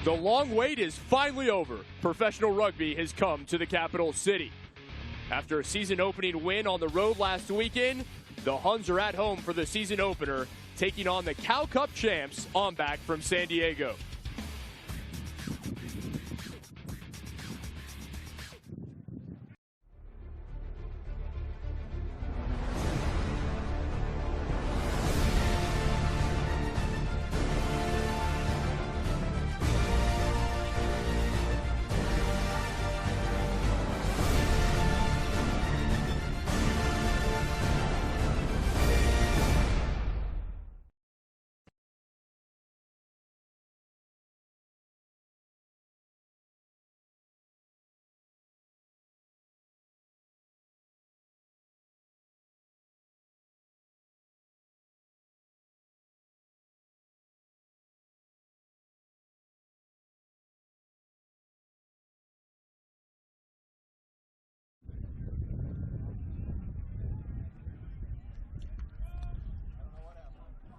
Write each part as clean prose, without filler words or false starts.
The long wait is finally over. Professional rugby has come to the capital city. After a season-opening win on the road last weekend, the Huns are at home for the season opener, taking on the Cal Cup champs, O.M.B.A.C from San Diego.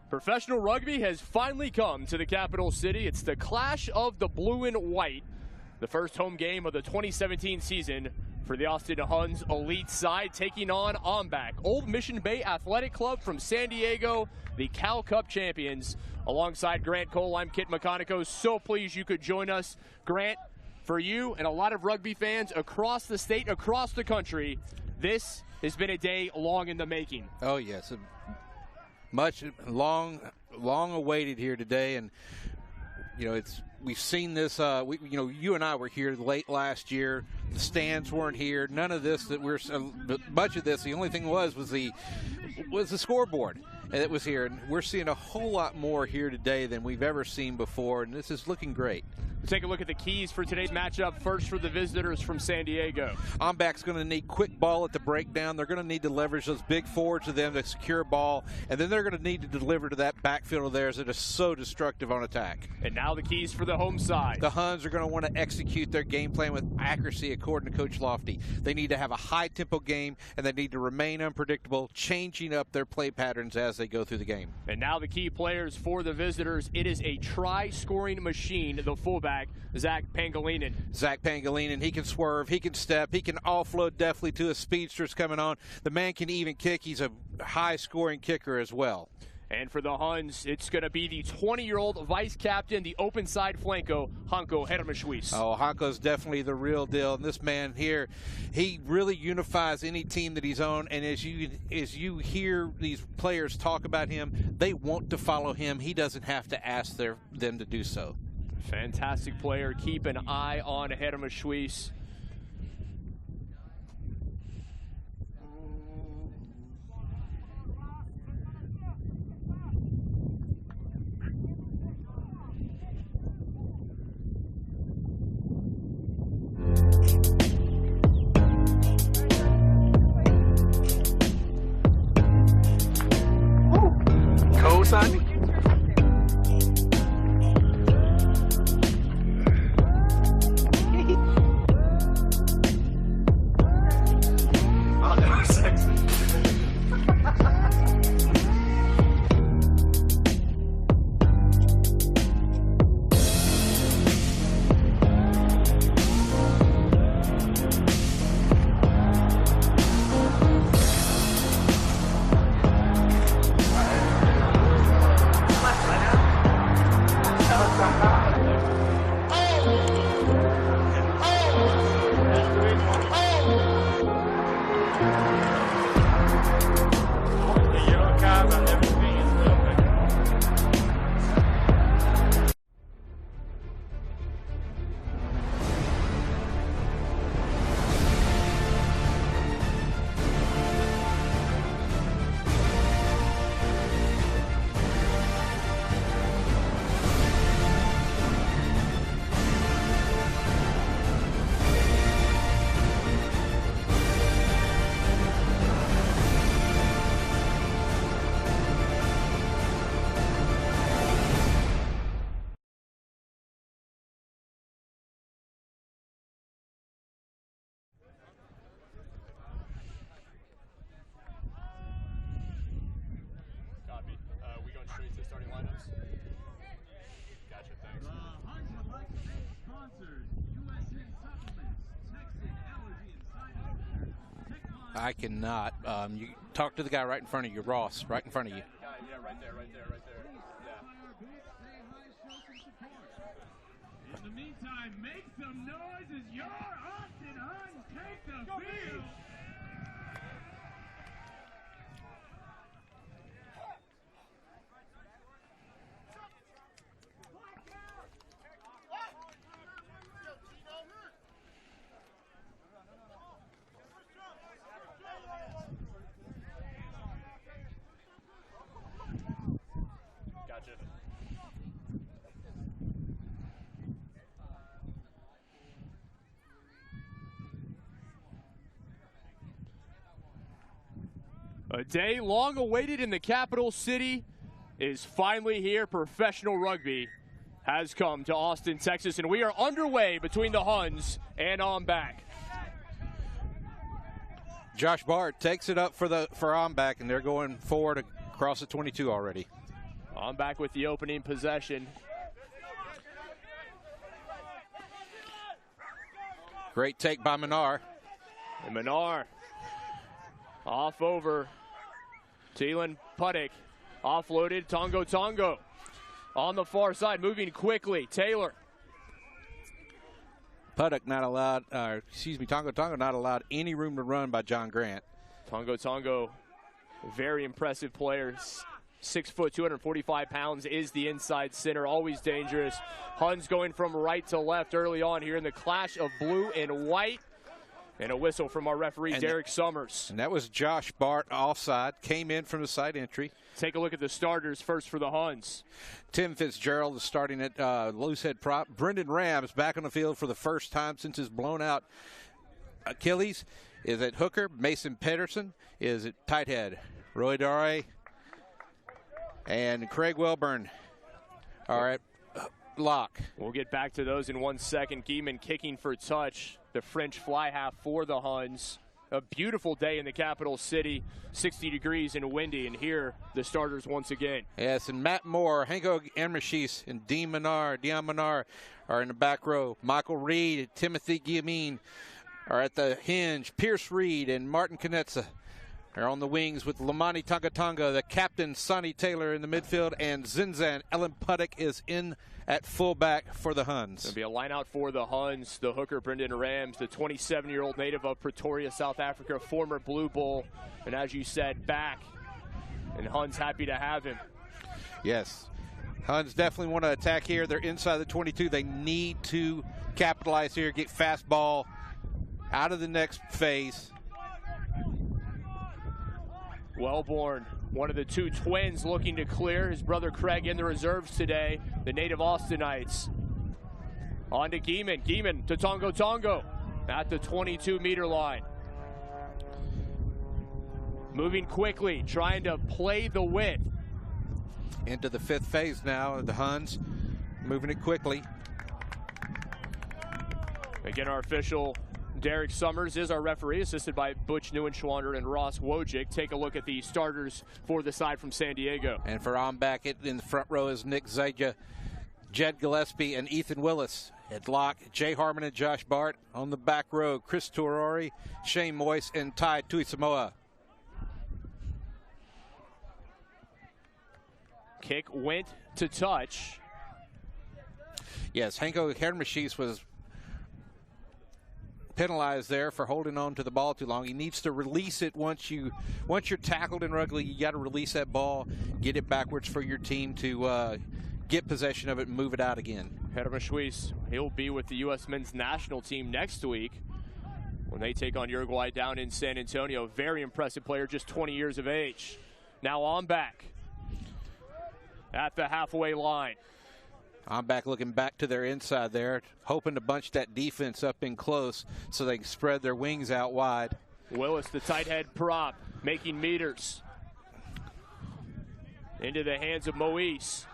Professional rugby has finally come to the capital city. It's the clash of the blue and white, the first home game of the 2017 season for the Austin Huns elite side, taking on O.M.B.A.C, Old Mission Bay Athletic Club from San Diego, the Cal Cup champions. Alongside Grant Cole, I'm Kit McConico. So pleased you could join us. Grant, for you and a lot of rugby fans across the state, across the country, this has been a day long in the making. Oh, yes. Much long awaited here today, and we've seen this. You and I were here late last year. The stands weren't here. None of this much of this. The only thing was the scoreboard, and it was here. And we're seeing a whole lot more here today than we've ever seen before, and this is looking great. We'll take a look at the keys for today's matchup. First for the visitors from San Diego. O.M.B.A.C's going to need quick ball at the breakdown. They're going to need to leverage those big forwards to them to secure ball, and then they're going to need to deliver to that backfield of theirs that is so destructive on attack. And now the keys for the home side. The Huns are going to want to execute their game plan with accuracy, according to Coach Lofty. They need to have a high-tempo game, and they need to remain unpredictable, changing up their play patterns as they go through the game. And now the key players for the visitors. It is a try-scoring machine, the fullback, Zach Pangilinan. Zach Pangilinan, he can swerve, he can step, he can offload deftly to his speedsters coming on. The man can even kick. He's a high-scoring kicker as well. And for the Huns, it's going to be the 20-year-old vice captain, the open side flanco, Hanko Hermeshuis. Oh, Hanko's definitely the real deal. And this man here, he really unifies any team that he's on. And as you hear these players talk about him, they want to follow him. He doesn't have to ask them to do so. Fantastic player. Keep an eye on Hermeshuis. Co-signing? I cannot. You talk to the guy right in front of you, Ross, right in front of you. Yeah, right there. In the meantime, make some noise as your Austin Huns take the field. Gotcha. A day long awaited in the capital city is finally here. Professional rugby has come to Austin, Texas, and we are underway between the Huns and O.M.B.A.C. Josh Bart takes it up for O.M.B.A.C, and they're going forward across the 22 already. O.M.B.A.C with the opening possession. Great take by Minar. And Minar off over Teelan Puttick. Offloaded, Tongo on the far side, moving quickly. Taylor. Puttick not allowed, Tongo not allowed any room to run by John Grant. Tongo, very impressive player. 6 foot, 245 pounds, is the inside center, always dangerous. Huns going from right to left early on here in the clash of blue and white. And a whistle from our referee, Derek Summers. And that was Josh Bart offside, came in from the side entry. Take a look at the starters first for the Huns. Tim Fitzgerald is starting at loosehead prop. Brendan Rams back on the field for the first time since his blown out Achilles is at hooker. Mason Pedersen is at tight head. Roy Dare and Craig Welburn are at lock. We'll get back to those in 1 second. Gieman kicking for touch. The French fly half for the Huns. A beautiful day in the capital city, 60 degrees and windy, and here the starters once again. Yes, and Matt Moore, Henko Emmershis, and Dion Minar are in the back row. Michael Reed, Timothy Guillemine are at the hinge. Pierce Reed and Martin Knetza are on the wings with Lamani Tonga, the captain, Sonny Taylor in the midfield, and Zinzan Ellen Puttick is in at fullback for the Huns. There'll be a line out for the Huns. The hooker, Brendan Rams, the 27-year-old native of Pretoria, South Africa, former Blue Bull, and as you said, back. And Huns happy to have him. Yes. Huns definitely want to attack here. They're inside the 22. They need to capitalize here, get fast ball out of the next phase. Wellborn, one of the two twins looking to clear. His brother Craig in the reserves today, the native Austinites. On to Gieman. Gieman to Tongo at the 22-meter line. Moving quickly, trying to play the width. Into the fifth phase now, the Huns moving it quickly. Again, our official Derek Summers is our referee, assisted by Butch Neuenschwander and Ross Wojcik. Take a look at the starters for the side from San Diego. And for O.M.B.A.C, in the front row is Nick Zaja, Jed Gillespie, and Ethan Willis. At lock, Jay Harmon and Josh Bart. On the back row, Chris Turori, Shane Moyes, and Ty Tuisamoa. Kick went to touch. Yes, Henko Hermeshis was penalized there for holding on to the ball too long. He needs to release it once you're tackled in rugby. You got to release that ball, get it backwards for your team to get possession of it and move it out again. Hermeshis, he'll be with the U.S. men's national team next week when they take on Uruguay down in San Antonio. Very impressive player, just 20 years of age. Now O.M.B.A.C at the halfway line. O.M.B.A.C looking back to their inside there, hoping to bunch that defense up in close so they can spread their wings out wide. Willis, the tight head prop, making meters. Into the hands of Moise.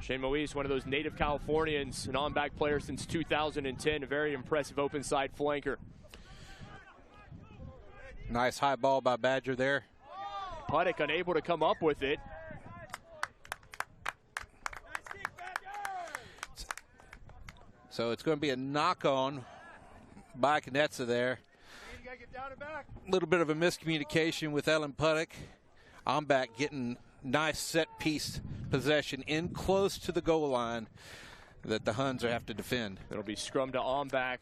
Shane Moise, one of those native Californians, an O.M.B.A.C player since 2010, a very impressive open side flanker. Nice high ball by Badger there. Puttick unable to come up with it. So it's going to be a knock-on by Knetza there. A little bit of a miscommunication with Ellen Puttock. O.M.B.A.C getting nice set piece possession in close to the goal line that the Huns have to defend. It'll be scrum to O.M.B.A.C.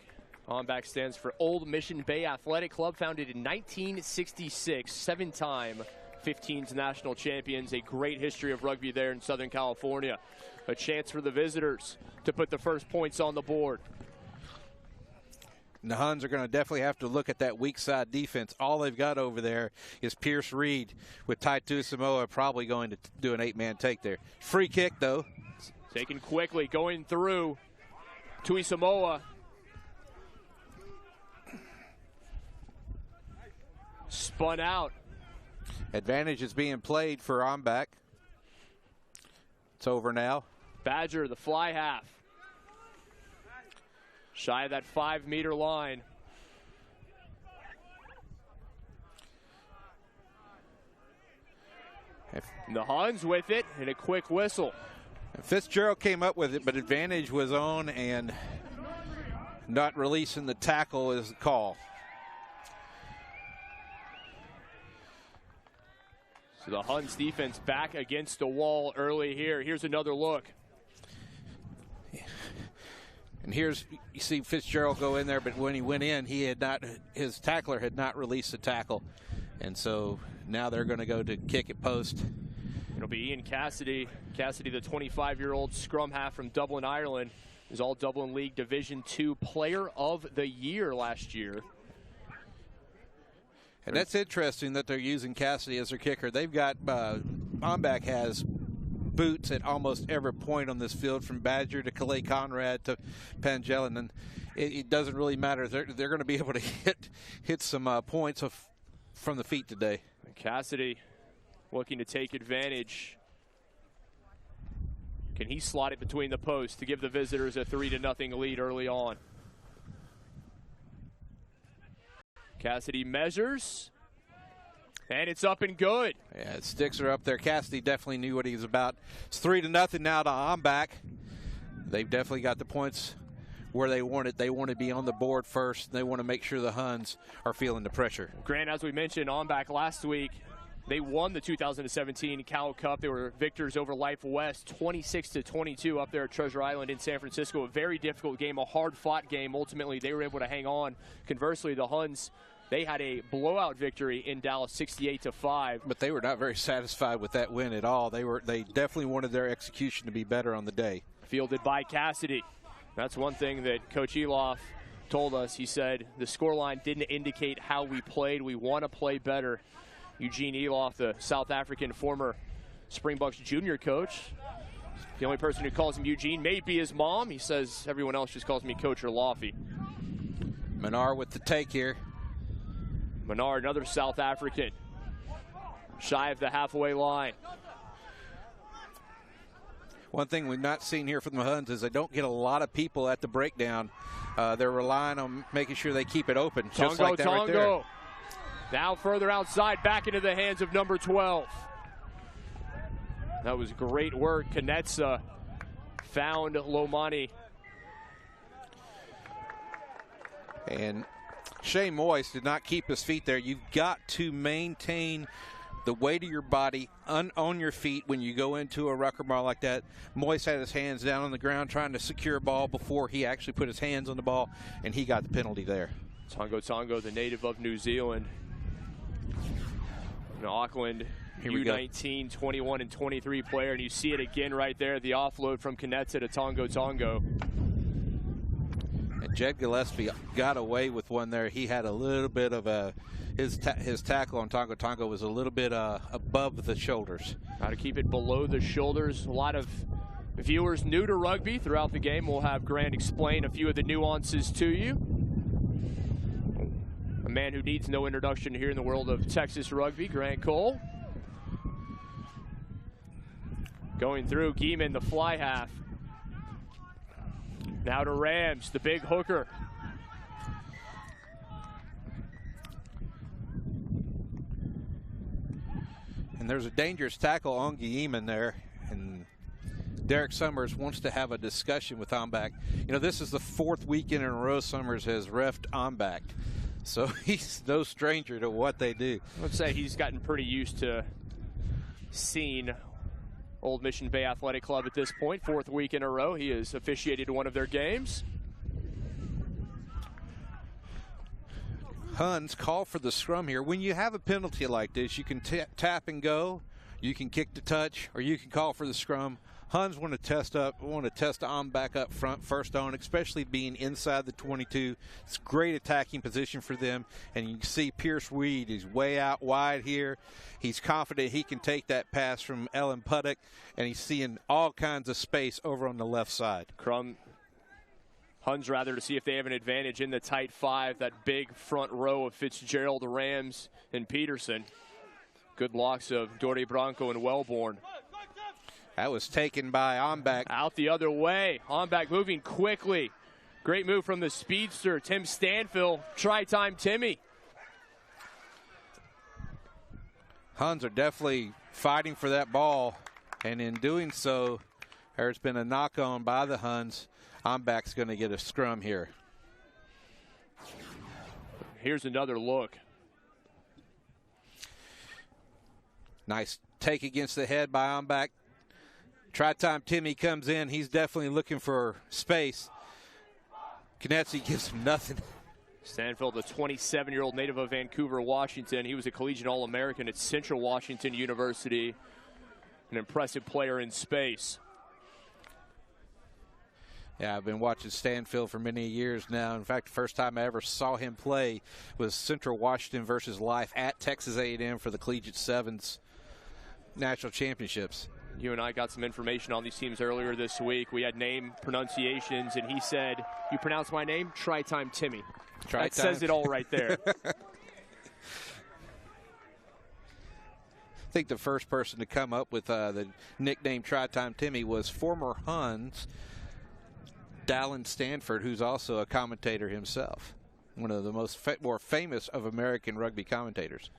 O.M.B.A.C stands for Old Mission Bay Athletic Club, founded in 1966, 7-time 15s national champions. A great history of rugby there in Southern California. A chance for the visitors to put the first points on the board. And the Huns are going to definitely have to look at that weak side defense. All they've got over there is Pierce Reed with Taitu Samoa probably going to do an 8-man take there. Free kick, though. Taken quickly, going through Tui Samoa. Spun out. Advantage is being played for O.M.B.A.C. It's over now. Badger, the fly half. Shy of that 5-meter line. And the Huns with it, and a quick whistle. Fitzgerald came up with it, but advantage was on, and not releasing the tackle is the call. So the Huns defense back against the wall early here. Here's another look. And here's, you see Fitzgerald go in there, but when he went in, his tackler had not released the tackle. And so now they're going to go to kick at post. It'll be Ian Cassidy. Cassidy, the 25-year-old scrum half from Dublin, Ireland, is all Dublin League Division II Player of the Year last year. And that's interesting that they're using Cassidy as their kicker. They've got, O.M.B.A.C has boots at almost every point on this field, from Badger to Calais Conrad to Pangellan, and it doesn't really matter. They're going to be able to hit some points from the feet today. Cassidy looking to take advantage. Can he slot it between the posts to give the visitors a 3-0 lead early on? Cassidy measures, and it's up and good. Yeah, sticks are up there. Cassidy definitely knew what he was about. It's 3-0 now to O.M.B.A.C. They've definitely got the points where they want it. They want to be on the board first. They want to make sure the Huns are feeling the pressure. Grant, as we mentioned, O.M.B.A.C last week, they won the 2017 Cal Cup. They were victors over Life West, 26-22 up there at Treasure Island in San Francisco. A very difficult game, a hard-fought game. Ultimately, they were able to hang on. Conversely, the Huns, they had a blowout victory in Dallas, 68-5. But they were not very satisfied with that win at all. They definitely wanted their execution to be better on the day. Fielded by Cassidy. That's one thing that Coach Eloff told us. He said the scoreline didn't indicate how we played. We want to play better. Eugene Eloff, the South African former Springboks junior coach. The only person who calls him Eugene may be his mom. He says everyone else just calls me Coach or Loffy. Menard with the take here. Menard, another South African, shy of the halfway line. One thing we've not seen here from the Huns is they don't get a lot of people at the breakdown. They're relying on making sure they keep it open. Just like that right there. Now further outside, back into the hands of number 12. That was great work. Knetza found Lomani. And Shane Moyes did not keep his feet there. You've got to maintain the weight of your body on your feet when you go into a rucker ball like that. Moyes had his hands down on the ground trying to secure a ball before he actually put his hands on the ball, and he got the penalty there. Tongo, the native of New Zealand. An Auckland U19, 21 and 23 player, and you see it again right there, the offload from Knetza to Tongo. And Jed Gillespie got away with one there. He had a little bit of his tackle on Tongo was a little bit above the shoulders. How to keep it below the shoulders. A lot of viewers new to rugby throughout the game. We'll have Grant explain a few of the nuances to you. A man who needs no introduction here in the world of Texas rugby, Grant Cole. Going through, Gieman, the fly half. Now to Rams, the big hooker. And there's a dangerous tackle on Guillemon there. And Derek Summers wants to have a discussion with O.M.B.A.C. You know, this is the fourth weekend in a row Summers has reffed O.M.B.A.C. So he's no stranger to what they do. I would say he's gotten pretty used to seeing Old Mission Bay Athletic Club at this point. 4th week in a row, he has officiated one of their games. Huns call for the scrum here. When you have a penalty like this, you can tap and go, you can kick to touch, or you can call for the scrum. Huns want to test the O.M.B.A.C up front, first on, especially being inside the 22. It's a great attacking position for them. And you can see Pierce Reed is way out wide here. He's confident he can take that pass from O.M.B.A.C, and he's seeing all kinds of space over on the left side. Huns rather to see if they have an advantage in the tight 5, that big front row of Fitzgerald, Rams, and Peterson. Good blocks of Dory Bronco and Wellborn. That was taken by O.M.B.A.C. Out the other way. O.M.B.A.C moving quickly. Great move from the speedster, Tim Stanfill. Try time, Timmy. Huns are definitely fighting for that ball, and in doing so, there's been a knock on by the Huns. O.M.B.A.C's going to get a scrum here. Here's another look. Nice take against the head by O.M.B.A.C. Try-time Timmy comes in. He's definitely looking for space. Knetzi gives him nothing. Stanfield, the 27-year-old native of Vancouver, Washington. He was a collegiate All-American at Central Washington University. An impressive player in space. Yeah, I've been watching Stanfield for many years now. In fact, the first time I ever saw him play was Central Washington versus Life at Texas A&M for the Collegiate Sevens National Championships. You and I got some information on these teams earlier this week. We had name pronunciations, and he said, "You pronounce my name? Try time Timmy." That says it all right there. I think the first person to come up with the nickname Try Time Timmy was former Huns Dallin Stanford, who's also a commentator himself, one of the more famous of American rugby commentators.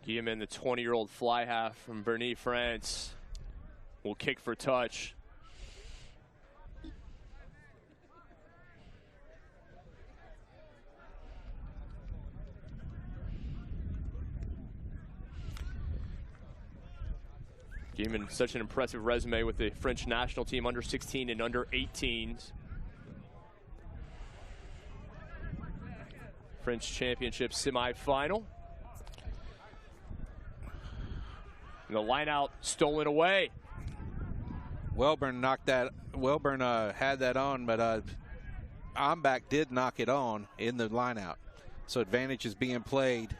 Guillemin, the 20-year-old fly half from Berny, France, will kick for touch. Guillemin, such an impressive resume with the French national team, under 16 and under 18s. French Championship semifinal. And the line out stolen away. Wellborn knocked that. Wellborn had that on, but O.M.B.A.C did knock it on in the line out. So advantage is being played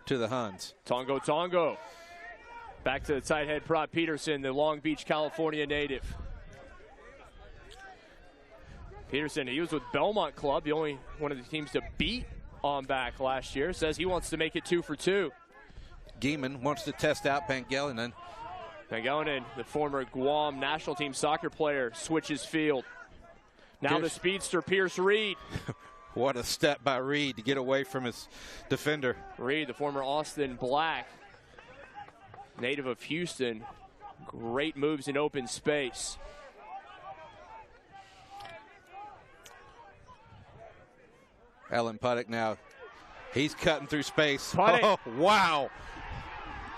to the Huns. Tongo. Back to the tight head prop Peterson, the Long Beach, California native. Peterson, he was with Belmont Club, the only one of the teams to beat O.M.B.A.C last year. Says he wants to make it 2 for 2. Geeman wants to test out Pangelinan. Pangelinan, the former Guam national team soccer player, switches field. Now the speedster, Pierce Reed. What a step by Reed to get away from his defender. Reed, the former Austin Black, native of Houston. Great moves in open space. O.M.B.A.C now. He's cutting through space. Puttick. Oh, wow.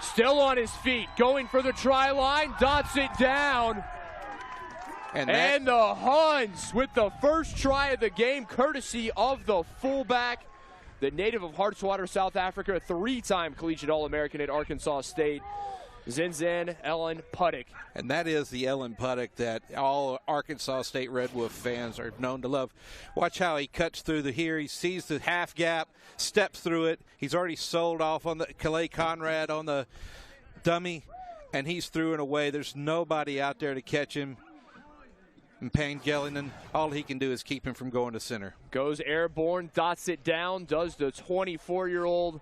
Still on his feet, going for the try line, dots it down. And the Huns with the first try of the game, courtesy of the fullback, the native of Hartswater, South Africa, 3-time collegiate All-American at Arkansas State, Zinzan Ellen Puttick. And that is the Ellen Puttick that all Arkansas State Red Wolf fans are known to love. Watch how he cuts through here. He sees the half gap, steps through it. He's already sold off on the Calais Conrad on the dummy, and he's through and away. There's nobody out there to catch him. And Pangelinan, all he can do is keep him from going to center. Goes airborne, dots it down, does the 24-year-old.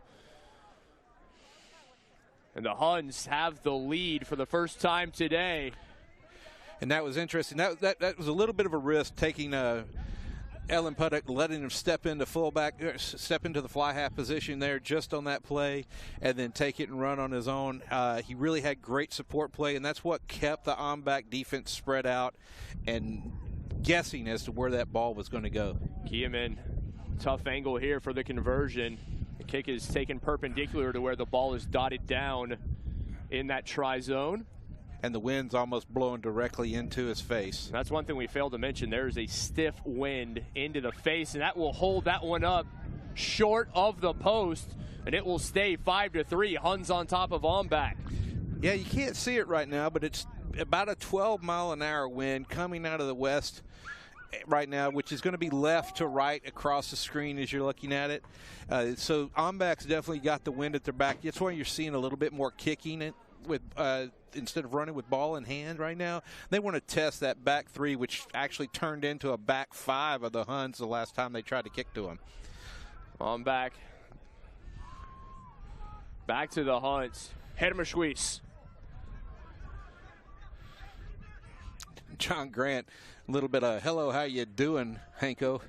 And the Huns have the lead for the first time today. And that was interesting. That was a little bit of a risk, taking Ellen Puttick, letting him step into the fly half position there just on that play, and then take it and run on his own. He really had great support play, and that's what kept the O.M.B.A.C defense spread out and guessing as to where that ball was going to go. Guillemin Tough angle here for the conversion. The kick is taken perpendicular to where the ball is dotted down in that try zone. And the wind's almost blowing directly into his face. That's one thing we failed to mention. There's a stiff wind into the face, and that will hold that one up short of the post, and it will stay 5-3. Huns on top of O.M.B.A.C. Yeah, you can't see it right now, but it's about a 12-mile-an-hour wind coming out of the west right now, which is going to be left to right across the screen as you're looking at it. So O.M.B.A.C's definitely got the wind at their back. That's why you're seeing a little bit more kicking it with instead of running with ball in hand right now. They want to test that back three, which actually turned into a back five of the Huns the last time they tried to kick to him. O.M.B.A.C. Back to the Huns. Hermeshuis. John Grant, a little bit of hello, how you doing, Hanko?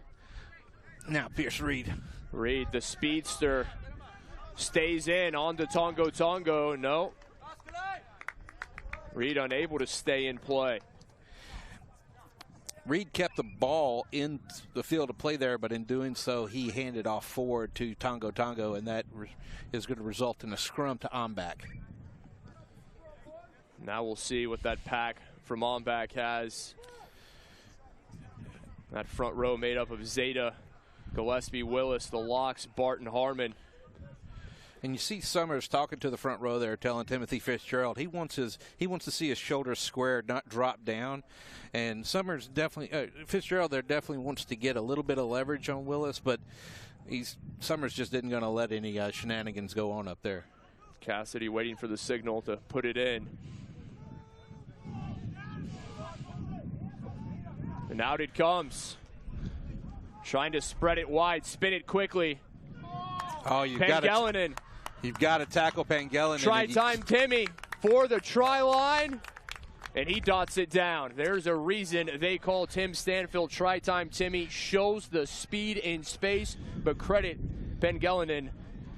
Now Pierce Reed. Reed, the speedster, stays in on to Tongo Tongo. No. Reed unable to stay in play. Reed kept the ball in the field of play there, but in doing so, he handed off forward to Tongo Tongo, and that is going to result in a scrum to O.M.B.A.C. Now we'll see what that pack from O.M.B.A.C. has. That front row made up of Zeta, Gillespie, Willis, the locks, Barton, Harmon. And you see Summers talking to the front row there, telling Timothy Fitzgerald he wants to see his shoulders squared, not drop down. And Summers definitely, Fitzgerald there definitely wants to get a little bit of leverage on Willis, but Summers just isn't going to let any shenanigans go on up there. Cassidy waiting for the signal to put it in. And out it comes. Trying to spread it wide, spin it quickly. Oh, you've got to tackle Pangelinan. Try time Timmy for the try line, and he dots it down. There's a reason they call Tim Stanfield try time Timmy. Shows the speed in space, but credit Pangelinan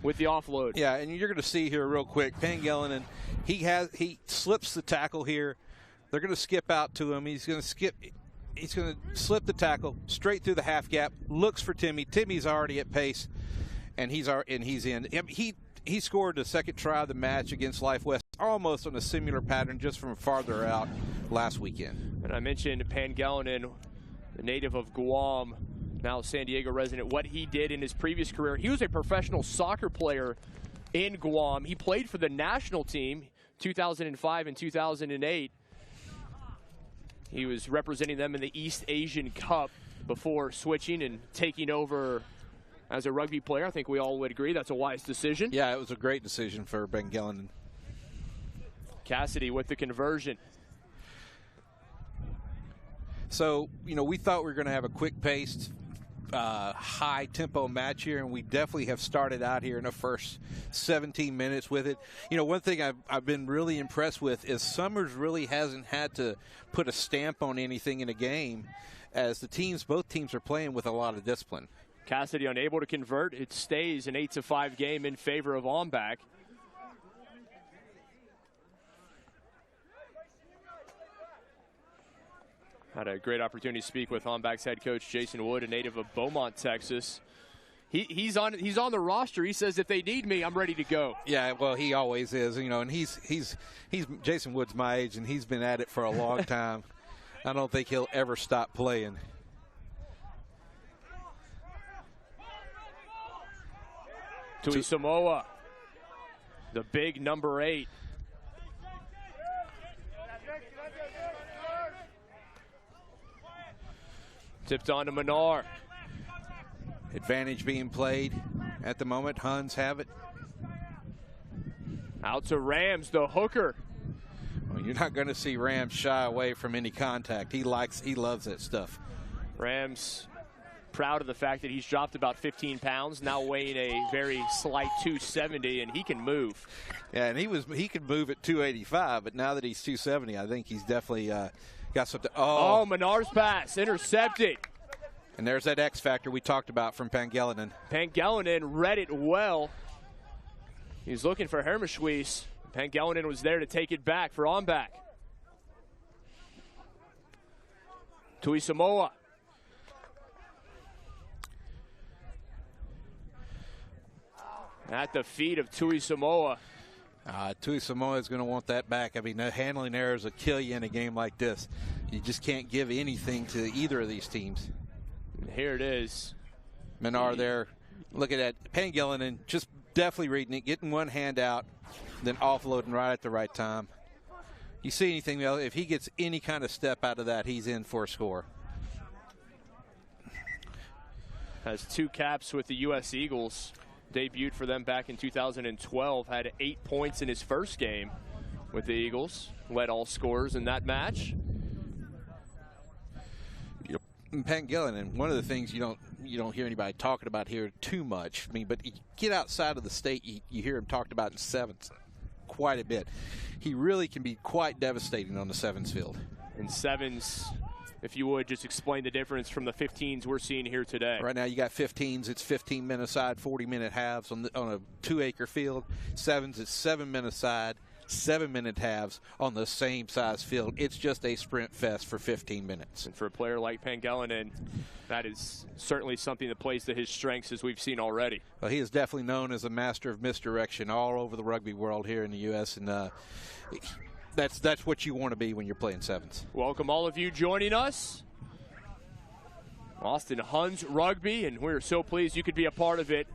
with the offload. Yeah, and you're going to see here real quick, Pangelinan, he slips the tackle here. They're going to skip out to him. He's going to slip the tackle straight through the half gap. Looks for Timmy. Timmy's already at pace. And he's in. He scored the second try of the match against Life West, almost on a similar pattern, just from farther out last weekend. And I mentioned Pangelinan, the native of Guam, now San Diego resident, what he did in his previous career. He was a professional soccer player in Guam. He played for the national team 2005 and 2008. He was representing them in the East Asian Cup before switching and taking over as a rugby player. I think we all would agree that's a wise decision. Yeah, it was a great decision for Pangelinan. Cassidy with the conversion. So, we thought we were going to have a quick-paced, high-tempo match here, and we definitely have started out here in the first 17 minutes with it. One thing I've been really impressed with is Summers really hasn't had to put a stamp on anything in a game, as both teams are playing with a lot of discipline. Cassidy unable to convert. It stays an 8-5 game in favor of O.M.B.A.C. Had a great opportunity to speak with O.M.B.A.C's head coach Jason Wood, a native of Beaumont, Texas. He's on the roster. He says if they need me, I'm ready to go. Yeah, well, he always is, and he's Jason Wood's my age, and he's been at it for a long time. I don't think he'll ever stop playing. Tui Samoa, the big number 8. Tipped on to Manar. Advantage being played at the moment. Huns have it. Out to Rams, the hooker. Well, you're not going to see Rams shy away from any contact. He loves that stuff. Rams proud of the fact that he's dropped about 15 pounds, now weighing a very slight 270, and he can move. Yeah, and he could move at 285, but now that he's 270, I think he's definitely got something. Oh, Menard's pass intercepted. And there's that X factor we talked about from Pangelinan. Pangelinan read it well. He's looking for Hermeshuis. Pangelinan was there to take it back for O.M.B.A.C. Tui Samoa. At the feet of Tui Samoa. Tui Samoa is going to want that back. I mean, the handling errors will kill you in a game like this. You just can't give anything to either of these teams. And here it is. Menard there. Look at that. Pangilinan and just definitely reading it, getting one hand out, then offloading right at the right time. You see anything else, if he gets any kind of step out of that, he's in for a score. Has 2 caps with the U.S. Eagles. Debuted for them back in 2012. Had 8 points in his first game with the Eagles. Led all scorers in that match. Yep. Pangilinan, one of the things you don't hear anybody talking about here too much. I mean, but you get outside of the state, you hear him talked about in sevens quite a bit. He really can be quite devastating on the sevens field. In sevens, if you would, just explain the difference from the 15s we're seeing here today. Right now you got 15s, it's 15-minute aside, 40-minute halves on a 2-acre field. Sevens, it's 7-minute aside, 7-minute halves on the same size field. It's just a sprint fest for 15 minutes. And for a player like Pangilinan, that is certainly something that plays to his strengths, as we've seen already. Well, he is definitely known as a master of misdirection all over the rugby world here in the U.S., and that's what you want to be when you're playing sevens. Welcome all of you joining us. Austin Huns Rugby, and we're so pleased you could be a part of it.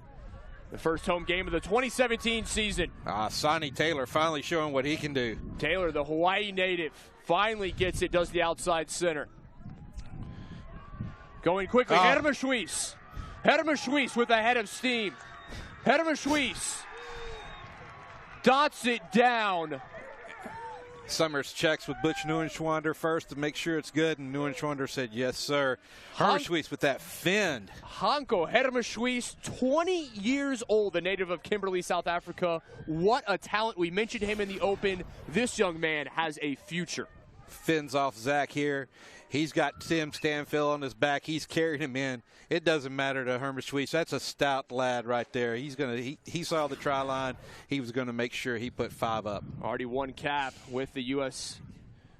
The first home game of the 2017 season. Sonny Taylor finally showing what he can do. Taylor, the Hawaii native, finally gets it, does the outside center. Going quickly, Hermeshuis. Hermeshuis with a head of steam. Hermeshuis dots it down. Summers checks with Butch Neuenschwander first to make sure it's good, and Neuenschwander said, yes, sir. Hermeshuis with that fend. Hanko Hermeshuis, 20 years old, a native of Kimberley, South Africa. What a talent. We mentioned him in the open. This young man has a future. Fins off Zach here. He's got Tim Stanfield on his back. He's carried him in. It doesn't matter to Hermeshuis. That's a stout lad right there. He saw the try line. He was going to make sure he put 5 up. Already 1 cap with the U.S.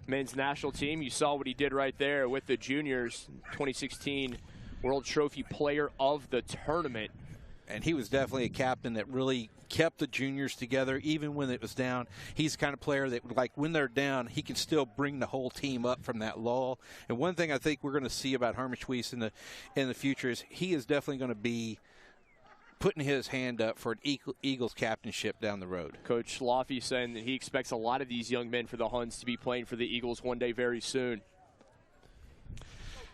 men's national team. You saw what he did right there with the juniors. 2016 World Trophy Player of the Tournament. And he was definitely a captain that really kept the juniors together even when it was down. He's the kind of player that, like, when they're down, he can still bring the whole team up from that lull. And one thing I think we're going to see about Hermeshuis in the future is he is definitely going to be putting his hand up for an Eagles captainship down the road. Coach Laffey saying that he expects a lot of these young men for the Huns to be playing for the Eagles one day very soon.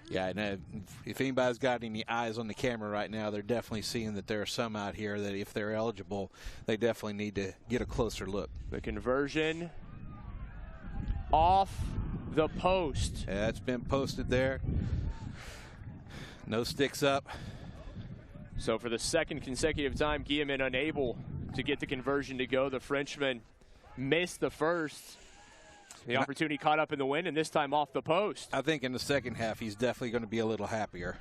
Yeah, and if anybody's got any eyes on the camera right now, they're definitely seeing that there are some out here that if they're eligible, they definitely need to get a closer look. The conversion off the post. Yeah, it's been posted there. No sticks up. So for the second consecutive time, Guillemot unable to get the conversion to go. The Frenchman missed the first. The opportunity caught up in the wind, and this time off the post. I think in the second half, he's definitely going to be a little happier.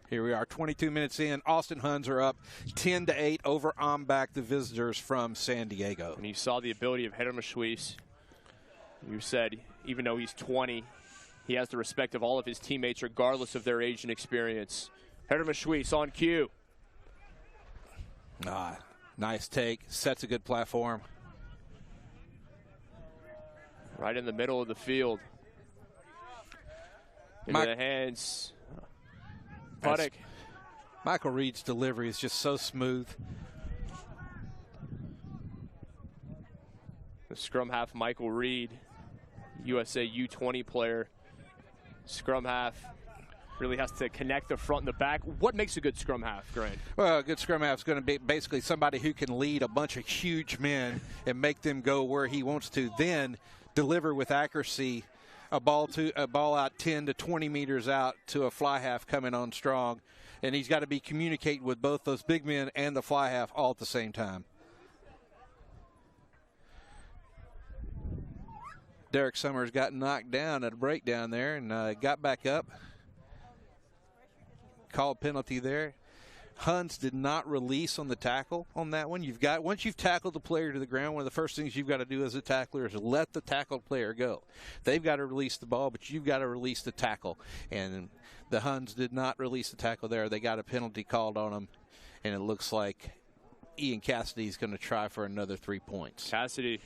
Here we are, 22 minutes in. Austin Huns are up 10-8 over O.M.B.A.C, the visitors from San Diego. And you saw the ability of Hermeshuis. You said, even though he's 20, he has the respect of all of his teammates, regardless of their age and experience. Hermeshuis on cue. Nice take. Sets a good platform. Right in the middle of the field. Into the hands. Puttick. Michael Reed's delivery is just so smooth. The scrum half, Michael Reed, USA U20 player. Scrum half really has to connect the front and the back. What makes a good scrum half, Grant? Well, a good scrum half is going to be basically somebody who can lead a bunch of huge men and make them go where he wants to, then deliver with accuracy a ball out 10 to 20 meters out to a fly half coming on strong. And he's got to be communicating with both those big men and the fly half all at the same time. Derek Summers got knocked down at a breakdown there and got back up. Called penalty there. Huns did not release on the tackle on that one. Once you've tackled the player to the ground, one of the first things you've got to do as a tackler is let the tackled player go. They've got to release the ball, but you've got to release the tackle. And the Huns did not release the tackle there. They got a penalty called on them, and it looks like Ian Cassidy is going to try for another 3 points. Cassidy,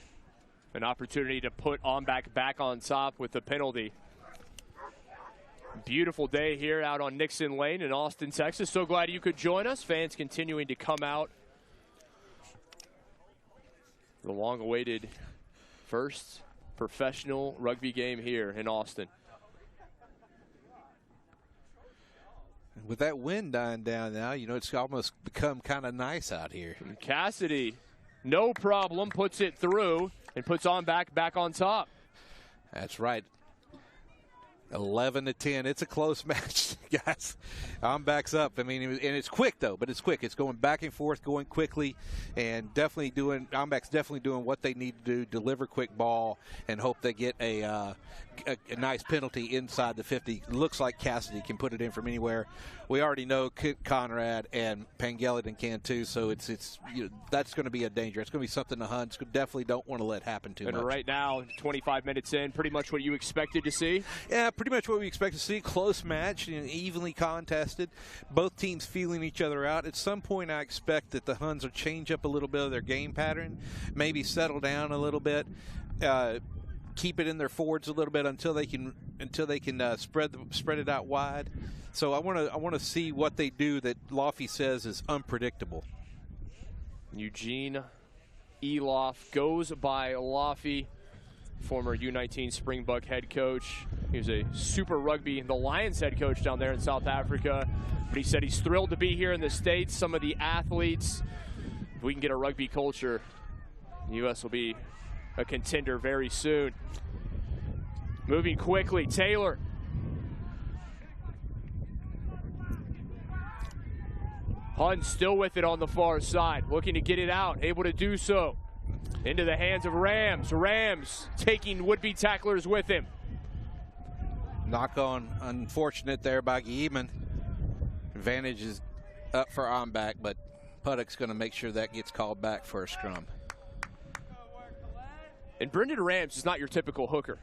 an opportunity to put O.M.B.A.C back on top with the penalty. Beautiful day here out on Nixon Lane in Austin, Texas. So glad you could join us. Fans continuing to come out. The long-awaited first professional rugby game here in Austin. With that wind dying down now, you know, it's almost become kind of nice out here. And Cassidy, no problem, puts it through and puts O.M.B.A.C back on top. That's right. 11-10. It's a close match, guys. O.M.B.A.C's up. I mean, and it's quick, though, but it's quick. It's going back and forth, going quickly, and definitely doing, O.M.B.A.C's definitely doing what they need to do, deliver quick ball, and hope they get a nice penalty inside the 50. Looks like Cassidy can put it in from anywhere. We already know Conrad and Pangeliton can, too, so it's you know, that's going to be a danger. It's going to be something the Huns definitely don't want to let happen too much. And right now, 25 minutes in, pretty much what you expected to see? Yeah, pretty much what we expect to see. Close match, you know, evenly contested. Both teams feeling each other out. At some point, I expect that the Huns will change up a little bit of their game pattern, maybe settle down a little bit, keep it in their forwards a little bit until they can spread it out wide. So I want to see what they do that Laffy says is unpredictable. Eugene Eloff goes by Laffy, former U19 Springbok head coach. He was a Super Rugby, the Lions head coach down there in South Africa. But he said he's thrilled to be here in the States. Some of the athletes, if we can get a rugby culture, the U.S. will be a contender very soon. Moving quickly, Taylor. Huns still with it on the far side, looking to get it out, able to do so. Into the hands of Rams. Rams taking would-be tacklers with him. Knock on, unfortunate there by Guillemin. Advantage is up for O.M.B.A.C, but Puddock's going to make sure that gets called back for a scrum. And Brendan Rams is not your typical hooker.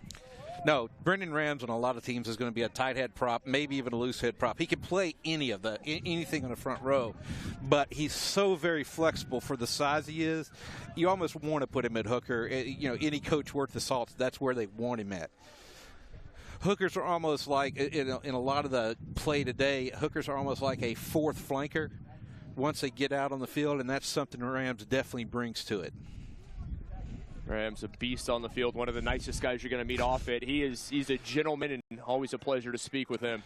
No, Brendan Rams on a lot of teams is going to be a tight head prop, maybe even a loose head prop. He can play anything on the front row, but he's so very flexible for the size he is. You almost want to put him at hooker. You know, any coach worth the salt, that's where they want him at. Hookers are almost like, in a lot of the play today, hookers are almost like a fourth flanker once they get out on the field, and that's something Rams definitely brings to it. Rams, a beast on the field, one of the nicest guys you're going to meet off it. He's a gentleman, and always a pleasure to speak with him.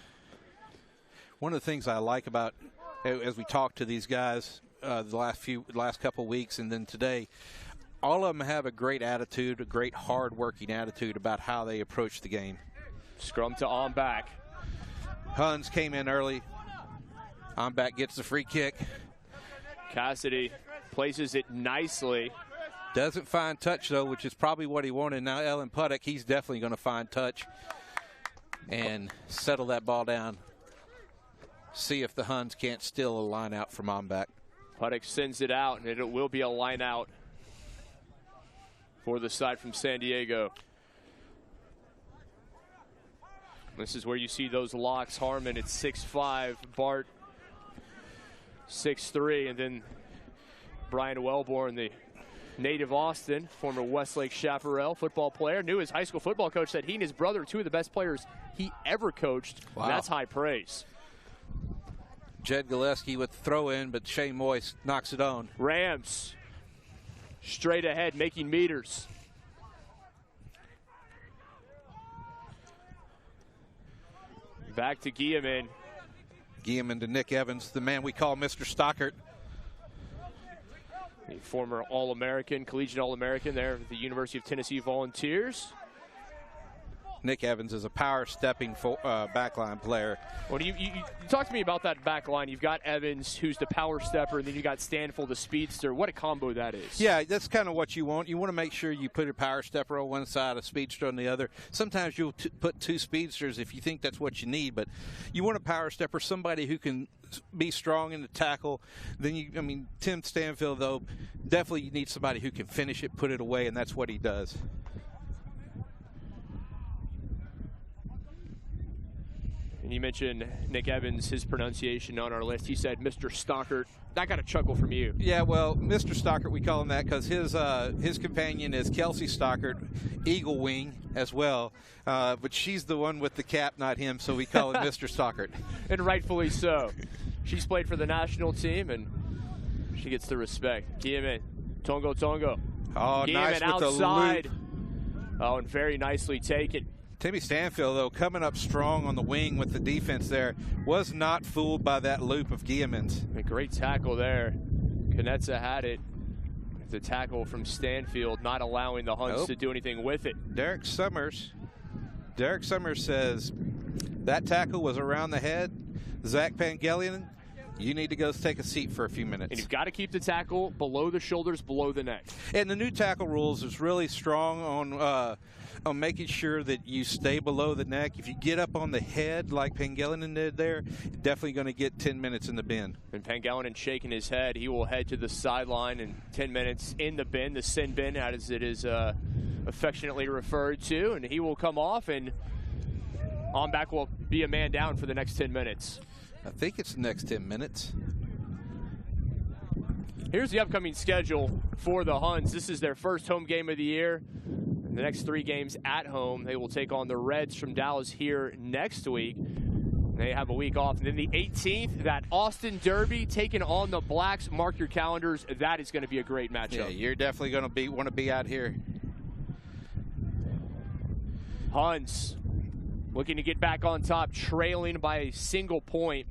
One of the things I like about, as we talk to these guys the last couple weeks and then today, all of them have a great attitude, a great hard-working attitude about how they approach the game. Scrum to O.M.B.A.C. Huns came in early. O.M.B.A.C gets the free kick. Cassidy places it nicely. Doesn't find touch, though, which is probably what he wanted. Now, Ellen Puddock, he's definitely going to find touch and settle that ball down. See if the Huns can't steal a line out from O.M.B.A.C. Puddock sends it out, and it will be a line out for the side from San Diego. This is where you see those locks. Harmon at 6'5", Bart 6'3", and then Brian Wellborn, the native Austin, former Westlake Chaparral football player, knew his high school football coach said he and his brother are two of the best players he ever coached. Wow. That's high praise. Jed Gillespie with the throw in, but Shane Moyes knocks it on. Rams straight ahead, making meters. Back to Guillemin. Guillemin to Nick Evans, the man we call Mr. Stockert. The former All-American, collegiate All-American there at the University of Tennessee Volunteers. Nick Evans is a power-stepping backline player. Well, you talk to me about that back line. You've got Evans, who's the power stepper, and then you got Stanfield, the speedster. What a combo that is. Yeah, that's kind of what you want. You want to make sure you put a power stepper on one side, a speedster on the other. Sometimes you'll put two speedsters if you think that's what you need, but you want a power stepper, somebody who can be strong in the tackle. Then Tim Stanfield, though, definitely you need somebody who can finish it, put it away, and that's what he does. And you mentioned Nick Evans, his pronunciation on our list. He said Mr. Stockert. That got a chuckle from you. Yeah, well, Mr. Stockert, we call him that because his companion is Kelsey Stockert, Eagle Wing as well. But she's the one with the cap, not him, so we call him Mr. Stockert. And rightfully so. She's played for the national team, and she gets the respect. Guillemot, Tongo. Oh, Guillemot nice with outside. the loop. Oh, and very nicely taken. Timmy Stanfield, though, coming up strong on the wing with the defense there, was not fooled by that loop of Guillemot's. A great tackle there. Knetza had it. The tackle from Stanfield, not allowing the Huns to do anything with it. Derek Summers says that tackle was around the head. Zach Pangelian, you need to go take a seat for a few minutes. And you've got to keep the tackle below the shoulders, below the neck. And the new tackle rules is really strong on making sure that you stay below the neck. If you get up on the head like Pangelian did there, you're definitely going to get 10 minutes in the bin. And Pangelian shaking his head. He will head to the sideline and 10 minutes in the bin, the sin bin, as it is affectionately referred to. And he will come off, and O.M.B.A.C will be a man down for the next 10 minutes. I think it's the next 10 minutes. Here's the upcoming schedule for the Huns. This is their first home game of the year. The next 3 games at home. They will take on the Reds from Dallas here next week. They have a week off. And then the 18th, that Austin Derby taking on the Blacks. Mark your calendars. That is going to be a great matchup. Yeah, you're definitely going to want to be out here. Huns looking to get back on top, trailing by a single point.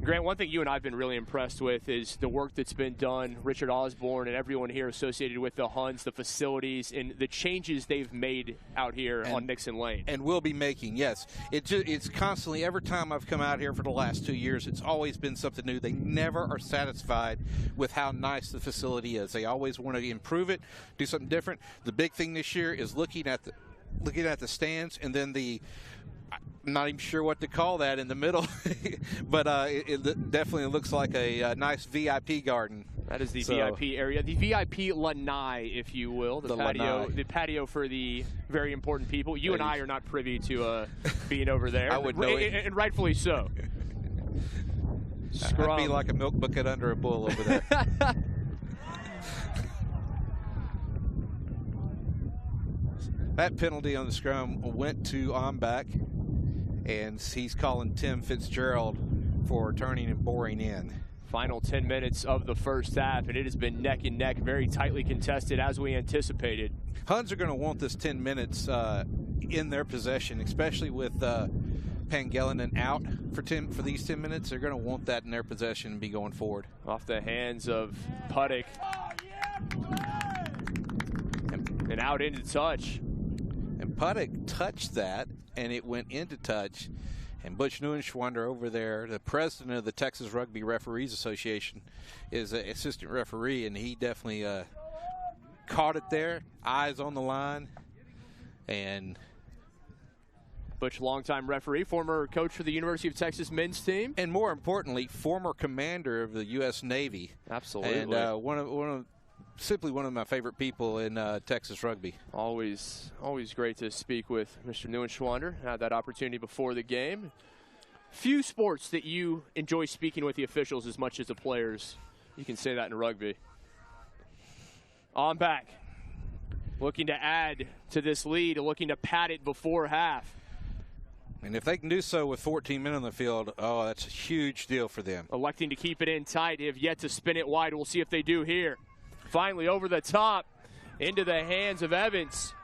Grant, one thing you and I have been really impressed with is the work that's been done, Richard Osborne and everyone here associated with the Huns, the facilities, and the changes they've made out here on Nixon Lane. And will be making, yes. It's constantly, every time I've come out here for the last 2 years, it's always been something new. They never are satisfied with how nice the facility is. They always want to improve it, do something different. The big thing this year is looking at the stands, and then I'm not even sure what to call that in the middle, but it definitely looks like a nice VIP garden. That is the VIP area, the VIP lanai, if you will, the patio for the very important people. You and I are not privy to being over there. I would know it. And rightfully so. I'd be like a milk bucket under a bull over there. That penalty on the scrum went to O.M.B.A.C, and he's calling Tim Fitzgerald for turning and boring in. Final 10 minutes of the first half, and it has been neck and neck, very tightly contested as we anticipated. Huns are going to want this 10 minutes in their possession, especially with Pangelian out for these 10 minutes. They're going to want that in their possession and be going forward. Off the hands of Puddick. And out into touch. And Puddick touched that, and it went into touch. And Butch Neuenschwander over there, the president of the Texas Rugby Referees Association, is an assistant referee, and he definitely caught it there, eyes on the line. And Butch, longtime referee, former coach for the University of Texas men's team. And more importantly, former commander of the U.S. Navy. Absolutely. And simply one of my favorite people in Texas rugby. Always great to speak with Mr. Neuenschwander. Had that opportunity before the game. Few sports that you enjoy speaking with the officials as much as the players. You can say that in rugby. O.M.B.A.C looking to add to this lead, looking to pad it before half. And if they can do so with 14 men on the field, oh, that's a huge deal for them. Electing to keep it in tight. They have yet to spin it wide. We'll see if they do here. Finally over the top into the hands of Evans.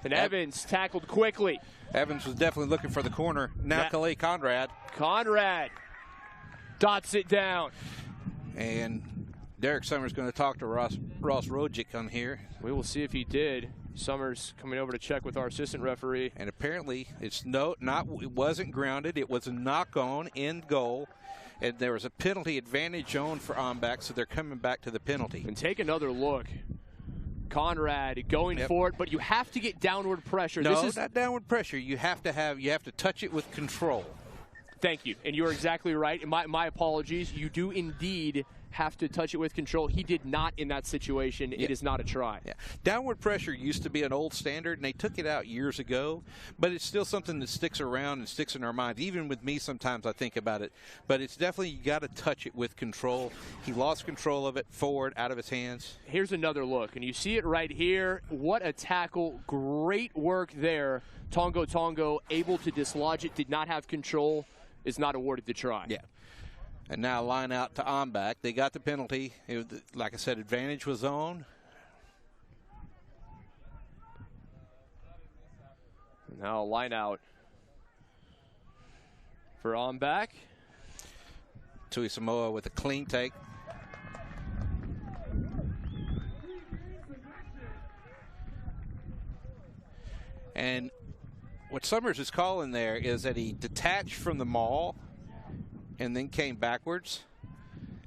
And Evans tackled quickly. Evans was definitely looking for the corner. Now Calais Conrad dots it down. And Derek Summers going to talk to Ross Rojic on here. We will see if he did. Summers coming over to check with our assistant referee. And apparently it wasn't grounded. It was a knock-on in goal. And there was a penalty advantage on for O.M.B.A.C, so they're coming back to the penalty. And take another look. Conrad going for it, but you have to get downward pressure. No, this is not downward pressure. You have to touch it with control. Thank you. And you're exactly right. And my apologies. You do indeed have to touch it with control. He did not in that situation. Yeah. It is not a try. Yeah. Downward pressure used to be an old standard, and they took it out years ago, but it's still something that sticks around and sticks in our minds. Even with me, sometimes I think about it, but it's definitely, you got to touch it with control. He lost control of it forward, out of his hands. Here's another look, and you see it right here. What a tackle. Great work there. Tongo able to dislodge it, did not have control, is not awarded the try. Yeah. And now line out to O.M.B.A.C. They got the penalty. It was, like I said, advantage was on. Now line out for O.M.B.A.C. Tui Samoa with a clean take. And what Summers is calling there is that he detached from the maul and then came backwards.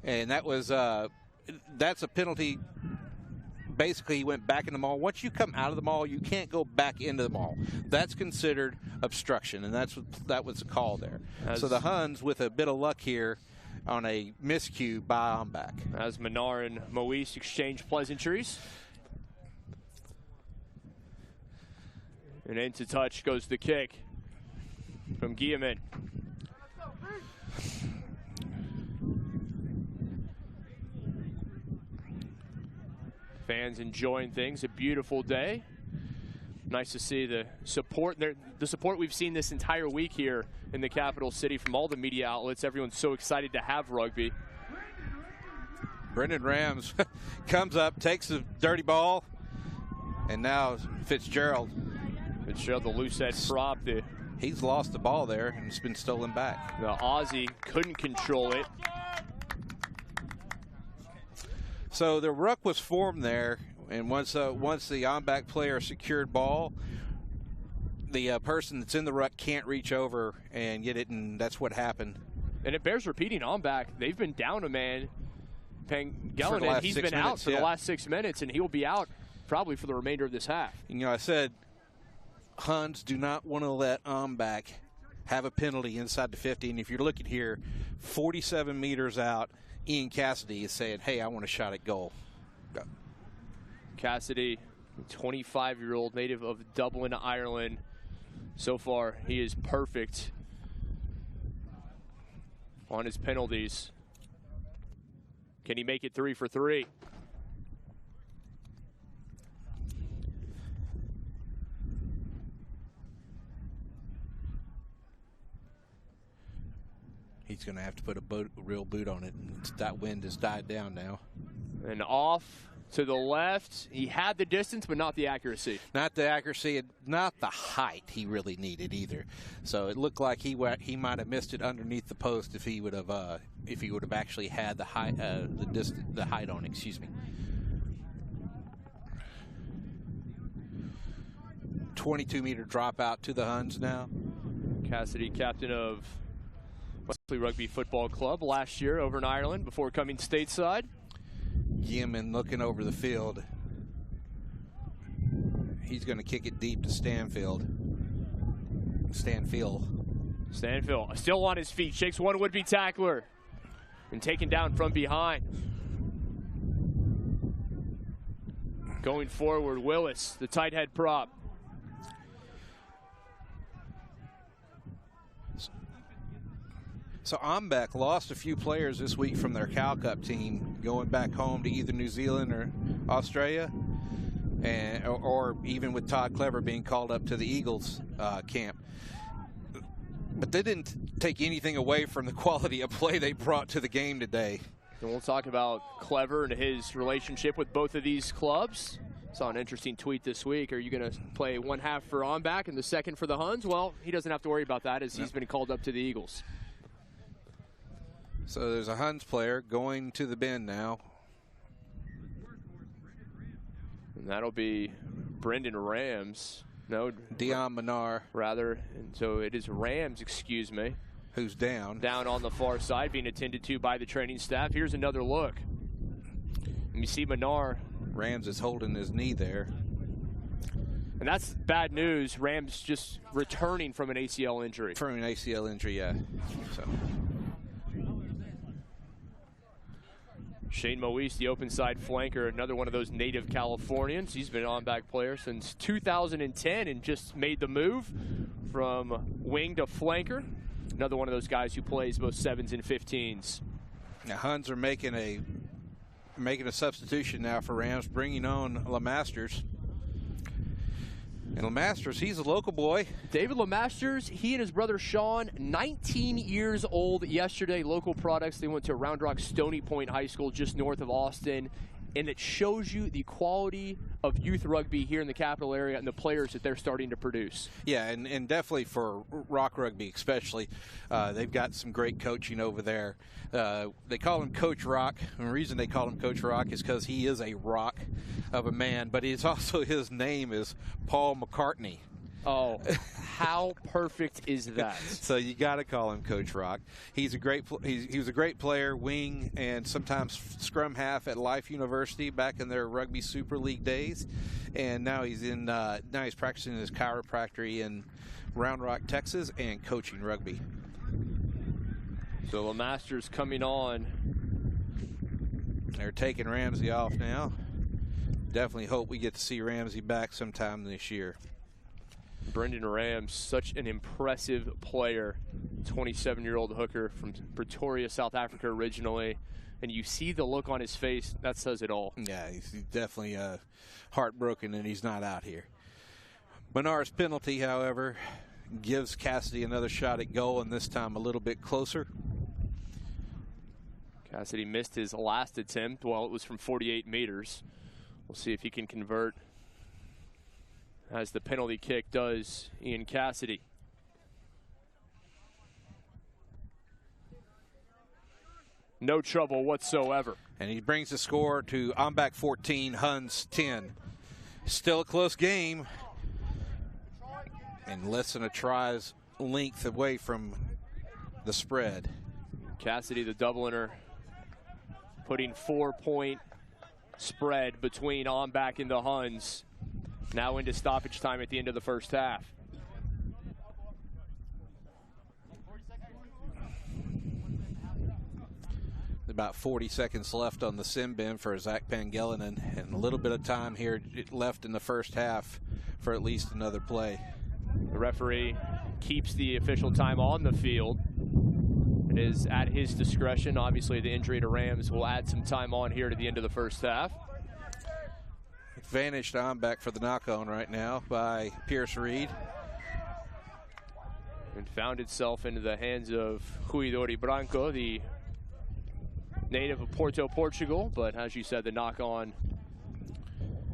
And that was that's a penalty. Basically, he went back in the maul. Once you come out of the maul, you can't go back into the maul. That's considered obstruction, and that was the call there. So the Huns, with a bit of luck here, on a miscue by O.M.B.A.C. As Manar and O.M.B.A.C exchange pleasantries. And into touch goes the kick from Guillemot. Fans enjoying things. A beautiful day. Nice to see the support. The support we've seen this entire week here in the capital city from all the media outlets. Everyone's so excited to have rugby. Brendan Rams comes up, takes the dirty ball, and now Fitzgerald. Fitzgerald, the loose head prop. He's lost the ball there, and it's been stolen back. The Aussie couldn't control it. So the ruck was formed there, and once the O.M.B.A.C player secured ball, the person that's in the ruck can't reach over and get it, and that's what happened. And it bears repeating, O.M.B.A.C, they've been down a man. Pangilinan, he's been out for the last 6 minutes, and he will be out probably for the remainder of this half. You know, I said Huns do not want to let O.M.B.A.C have a penalty inside the 50, and if you're looking here, 47 meters out, Ian Cassidy is saying, hey, I want a shot at goal. Go. Cassidy, 25-year-old native of Dublin, Ireland. So far, he is perfect on his penalties. Can he make it 3 for 3? He's going to have to put a real boot on it. That wind has died down now. And off to the left. He had the distance, but not the accuracy. Not the accuracy, and not the height he really needed either. So it looked like he might have missed it underneath the post if he would have actually had the height the height on it. Excuse me. 22-meter dropout to the Huns now. Cassidy, captain of Wesley Rugby Football Club last year over in Ireland before coming stateside. Yemen looking over the field. He's going to kick it deep to Stanfield. Stanfield still on his feet, shakes one would-be tackler and taken down from behind. Going forward, Willis, the tight head prop. So O.M.B.A.C lost a few players this week from their Cal Cup team, going back home to either New Zealand or Australia, or even with Todd Clever being called up to the Eagles camp. But they didn't take anything away from the quality of play they brought to the game today. And we'll talk about Clever and his relationship with both of these clubs. Saw an interesting tweet this week. Are you going to play one half for O.M.B.A.C and the second for the Huns? Well, he doesn't have to worry about that as he's been called up to the Eagles. So there's a Huns player going to the bend now. And that'll be Brendan Rams. No, Dion Manar. Rather. And so it is Rams, excuse me. Who's down. Down on the far side, being attended to by the training staff. Here's another look. And you see Manar. Rams is holding his knee there. And that's bad news. Rams just returning from an ACL injury. From an ACL injury, yeah. So. Shane Moise, the open side flanker, another one of those native Californians. He's been an on-back player since 2010 and just made the move from wing to flanker. Another one of those guys who plays both 7s and 15s. Now Huns are making a substitution now for Rams, bringing on LeMasters. And LeMasters, he's a local boy. David LeMasters, he and his brother Sean, 19 years old yesterday, local products. They went to Round Rock Stony Point High School just north of Austin. And it shows you the quality of youth rugby here in the capital area and the players that they're starting to produce. Yeah, and definitely for Rock Rugby especially. They've got some great coaching over there. They call him Coach Rock. And the reason they call him Coach Rock is because he is a rock of a man, but it's also his name is Paul McCartney. Oh, how perfect is that? So you got to call him Coach Rock. He was a great player, wing, and sometimes scrum half at Life University back in their Rugby Super League days. And now he's practicing his chiropractic in Round Rock, Texas, and coaching rugby. So LeMasters coming on. They're taking Ramsey off now. Definitely hope we get to see Ramsey back sometime this year. Brendan Rams, such an impressive player, 27-year-old hooker from Pretoria, South Africa originally. And you see the look on his face, that says it all. Yeah, he's definitely heartbroken and he's not out here. Menard's penalty, however, gives Cassidy another shot at goal, and this time a little bit closer. Cassidy missed his last attempt. Well, it was from 48 meters. We'll see if he can convert, as the penalty kick does Ian Cassidy. No trouble whatsoever. And he brings the score to O.M.B.A.C 14, Huns 10. Still a close game. And less than a try's length away from the spread. Cassidy, the Dubliner, putting 4-point spread between O.M.B.A.C and the Huns. Now into stoppage time at the end of the first half. About 40 seconds left on the sim bin for Zach Pangelinan, and a little bit of time here left in the first half for at least another play. The referee keeps the official time on the field. It is at his discretion. Obviously, the injury to Rams will add some time on here to the end of the first half. Advantage to O.M.B.A.C for the knock-on right now by Pierce Reed. And found itself into the hands of Huidori Branco, the native of Porto, Portugal. But as you said, the knock-on,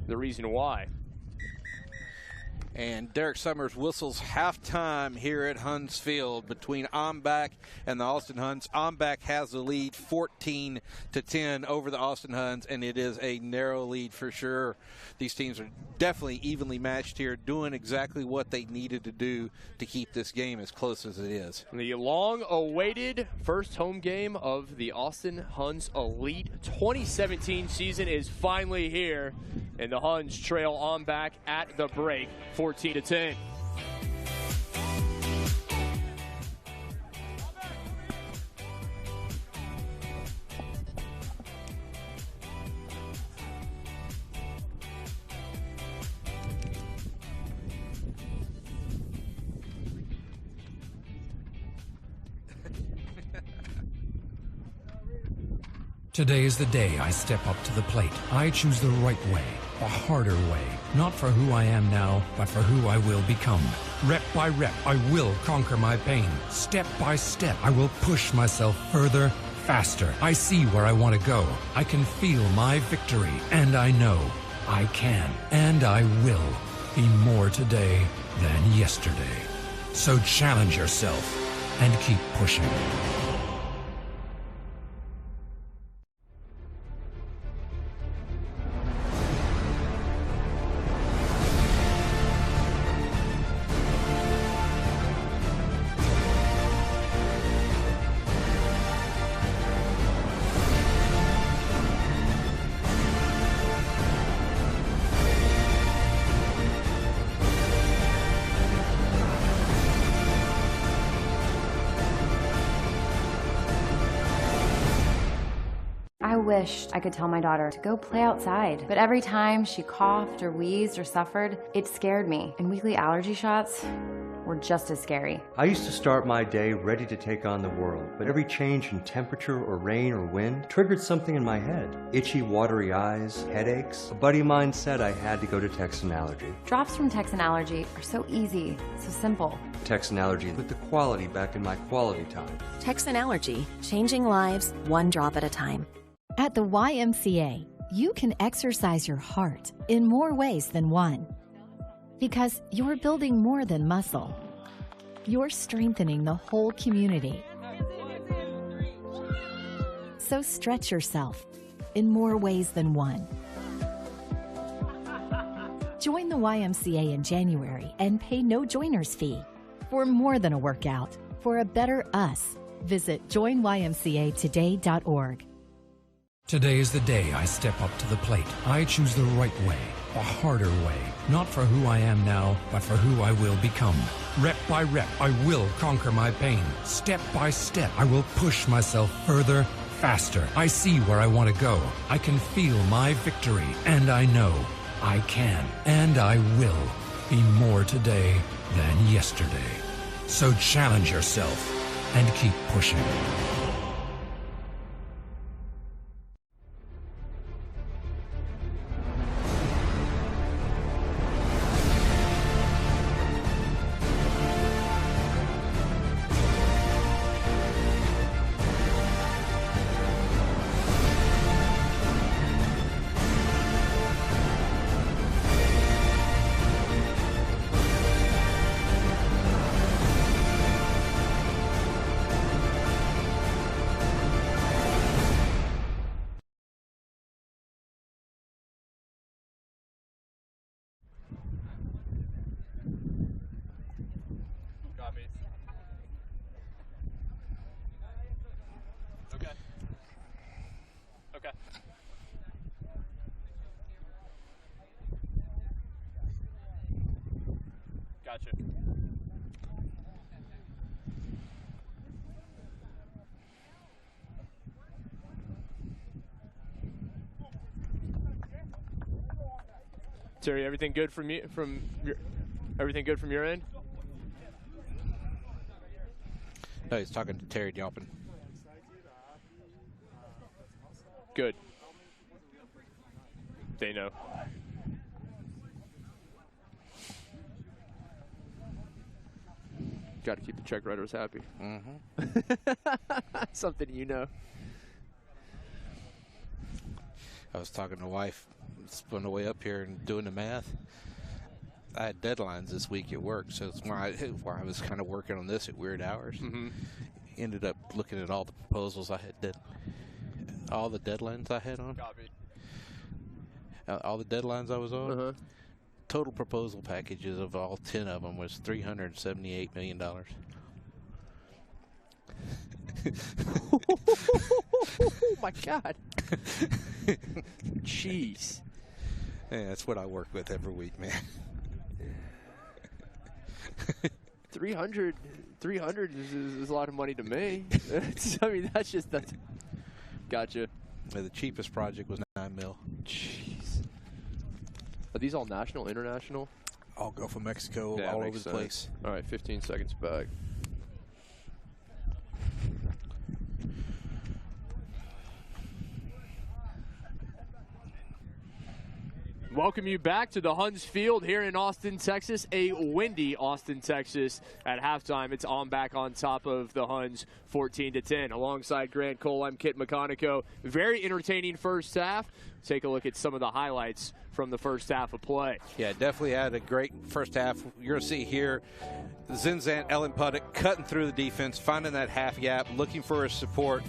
the reason why. And Derek Summers whistles halftime here at Huns Field between O.M.B.A.C and the Austin Huns. O.M.B.A.C has the lead 14-10 over the Austin Huns, and it is a narrow lead for sure. These teams are definitely evenly matched here, doing exactly what they needed to do to keep this game as close as it is. The long-awaited first home game of the Austin Huns Elite 2017 season is finally here, and the Huns trail O.M.B.A.C at the break, 14-10. Today is the day I step up to the plate. I choose the right way, the harder way. Not for who I am now, but for who I will become. Rep by rep, I will conquer my pain. Step by step, I will push myself further, faster. I see where I want to go. I can feel my victory, and I know I can, and I will be more today than yesterday. So challenge yourself and keep pushing. wished I could tell my daughter to go play outside, but every time she coughed or wheezed or suffered, it scared me, and weekly allergy shots were just as scary. I used to start my day ready to take on the world, but every change in temperature or rain or wind triggered something in my head. Itchy, watery eyes, headaches. A buddy of mine said I had to go to Texan Allergy. Drops from Texan Allergy are so easy, so simple. Texan Allergy put the quality back in my quality time. Texan Allergy, changing lives one drop at a time. At the YMCA, you can exercise your heart in more ways than one. Because you're building more than muscle. You're strengthening the whole community. So stretch yourself in more ways than one. Join the YMCA in January and pay no joiner's fee. For more than a workout, for a better us, visit joinymcatoday.org. Today is the day I step up to the plate. I choose the right way, the harder way. Not for who I am now, but for who I will become. Rep by rep, I will conquer my pain. Step by step, I will push myself further, faster. I see where I want to go. I can feel my victory, and I know I can, and I will be more today than yesterday. So challenge yourself and keep pushing. Gotcha. Terry, everything good from you? Everything good from your end? No, he's talking to Terry Jompin. Good. They know. Got to keep the check writers happy. Mm-hmm. Something you know. I was talking to wife, on the way up here and doing the math. I had deadlines this week at work, so it's why I was kind of working on this at weird hours. Mm-hmm. Ended up looking at all the proposals I had, all the deadlines I had on. Copy. All the deadlines I was on. Uh-huh. Total proposal packages of all 10 of them was $378 million. Oh my God. Jeez. Yeah, that's what I work with every week, man. 300 is a lot of money to me. I mean, that's gotcha. The cheapest project was $9 million. Jeez. Are these all national, international? All Gulf of Mexico, Yeah, all over makes the sense. place. All right, 15 seconds back. Welcome you back to the Huns Field here in Austin, Texas. A windy Austin, Texas at halftime. It's O.M.B.A.C on top of the Huns, 14-10. Alongside Grant Cole, I'm Kit McConico. Very entertaining first half. Take a look at some of the highlights from the first half of play. Yeah, definitely had a great first half. You're going to see here Zinzant Ellen Puddock cutting through the defense, finding that half gap, looking for his support,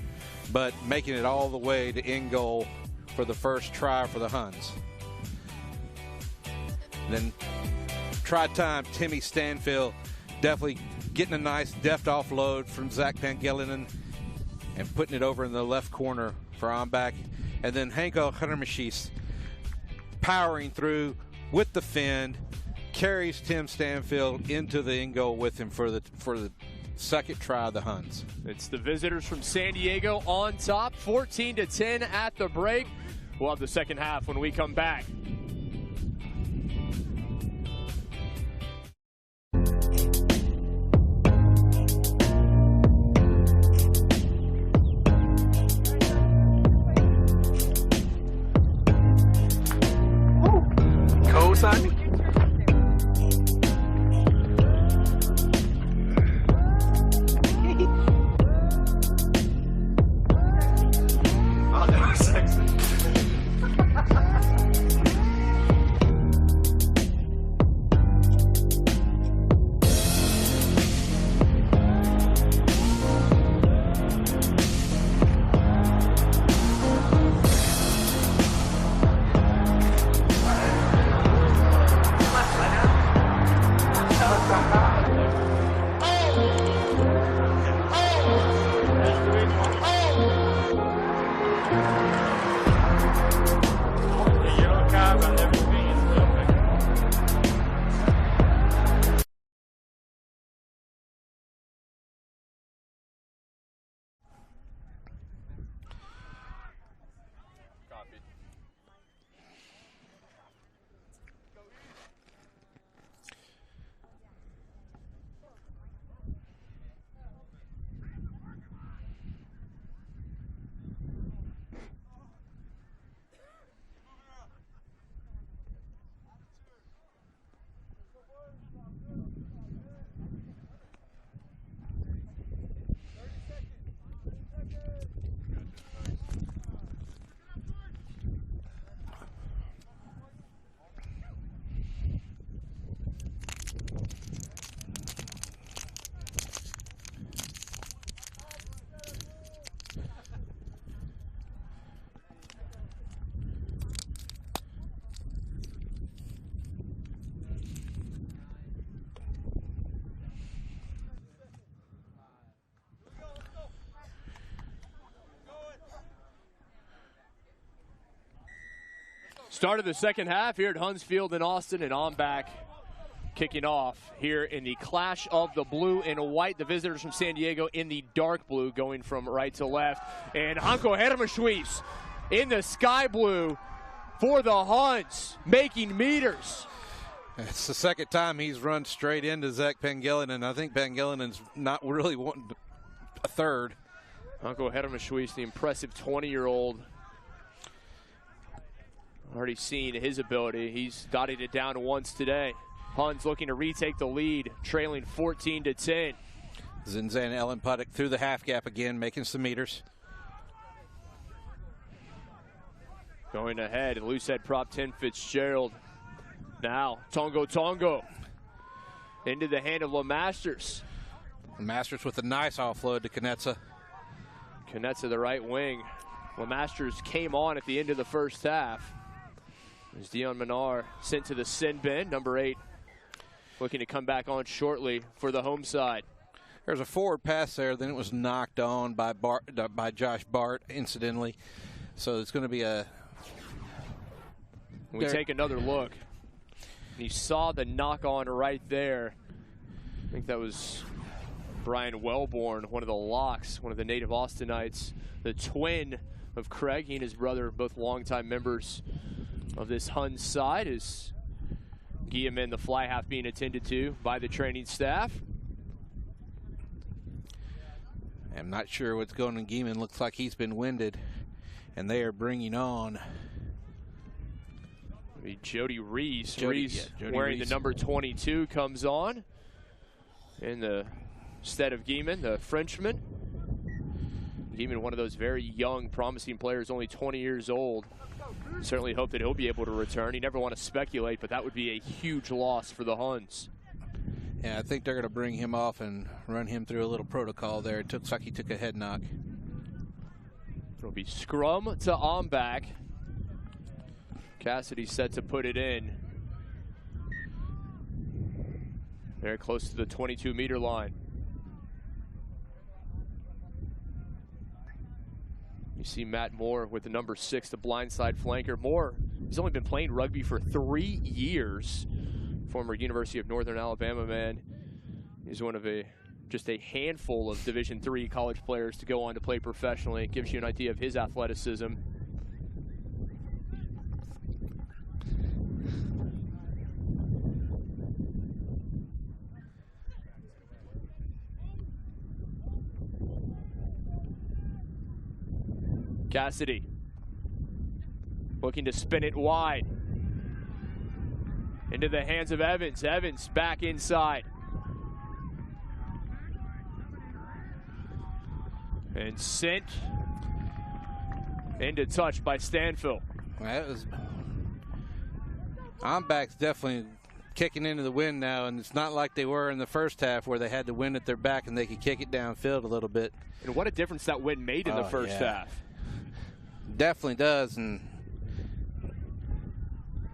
but making it all the way to end goal for the first try for the Huns. Then try time, Timmy Stanfield definitely getting a nice deft offload from Zach Pangilinan and putting it over in the left corner for O.M.B.A.C. And then Hanko Huntermachis powering through with the fend, carries Tim Stanfield into the end goal with him for the second try of the Huns. It's the visitors from San Diego on top, 14-10 at the break. We'll have the second half when we come back. Co-signing? Oh, that was sexy. Start of the second half here at Huns Field in Austin, and O.M.B.A.C kicking off here in the clash of the blue and white. The visitors from San Diego in the dark blue, going from right to left. And Hanko Hermeshuis in the sky blue for the Huns, making meters. It's the second time he's run straight into Zach Pangilinan, and I think Pangilinan's not really wanting a third. Hanko Hermeshuis, the impressive 20-year-old. Already seen his ability. He's dotted it down once today. Huns looking to retake the lead, trailing 14-10. Zinzan Ellenputtock through the half gap again, making some meters. Going ahead, loose head prop 10 Fitzgerald. Now, Tongo into the hand of LeMasters. LeMasters with a nice offload to Knetza. Knetza, the right wing. LeMasters came on at the end of the first half. As Dion Menard sent to the sin bin, number 8, looking to come back on shortly for the home side. There's a forward pass there, then it was knocked on by Josh Bart, incidentally. So it's going to be a... We take another look. You saw the knock on right there. I think that was Brian Wellborn, one of the locks, one of the native Austinites, the twin of Craig. He and his brother, both longtime members of this Huns side, is Guillermin, the fly half, being attended to by the training staff. I'm not sure what's going on. Guillermin looks like he's been winded, and they are bringing on Jody Reese. Jody wearing Reese. The number 22 comes on in the stead of Guillermin, the Frenchman. Guillermin, one of those very young, promising players, only 20 years old. Certainly hope that he'll be able to return. You never want to speculate, but that would be a huge loss for the Huns. Yeah, I think they're going to bring him off and run him through a little protocol there. It looks like he took a head knock. It'll be scrum to O.M.B.A.C. Cassidy set to put it in. Very close to the 22-meter line. You see Matt Moore with the number 6, the blindside flanker. Moore, he's only been playing rugby for 3 years. Former University of Northern Alabama man. He's one of a just a handful of Division III college players to go on to play professionally. It gives you an idea of his athleticism. Cassidy looking to spin it wide. Into the hands of Evans. Evans back inside. And sent into touch by Stanfield. That was O.M.B.A.C's definitely kicking into the wind now, and it's not like they were in the first half where they had the wind at their back and they could kick it downfield a little bit. And what a difference that wind made in the first half. Definitely does. And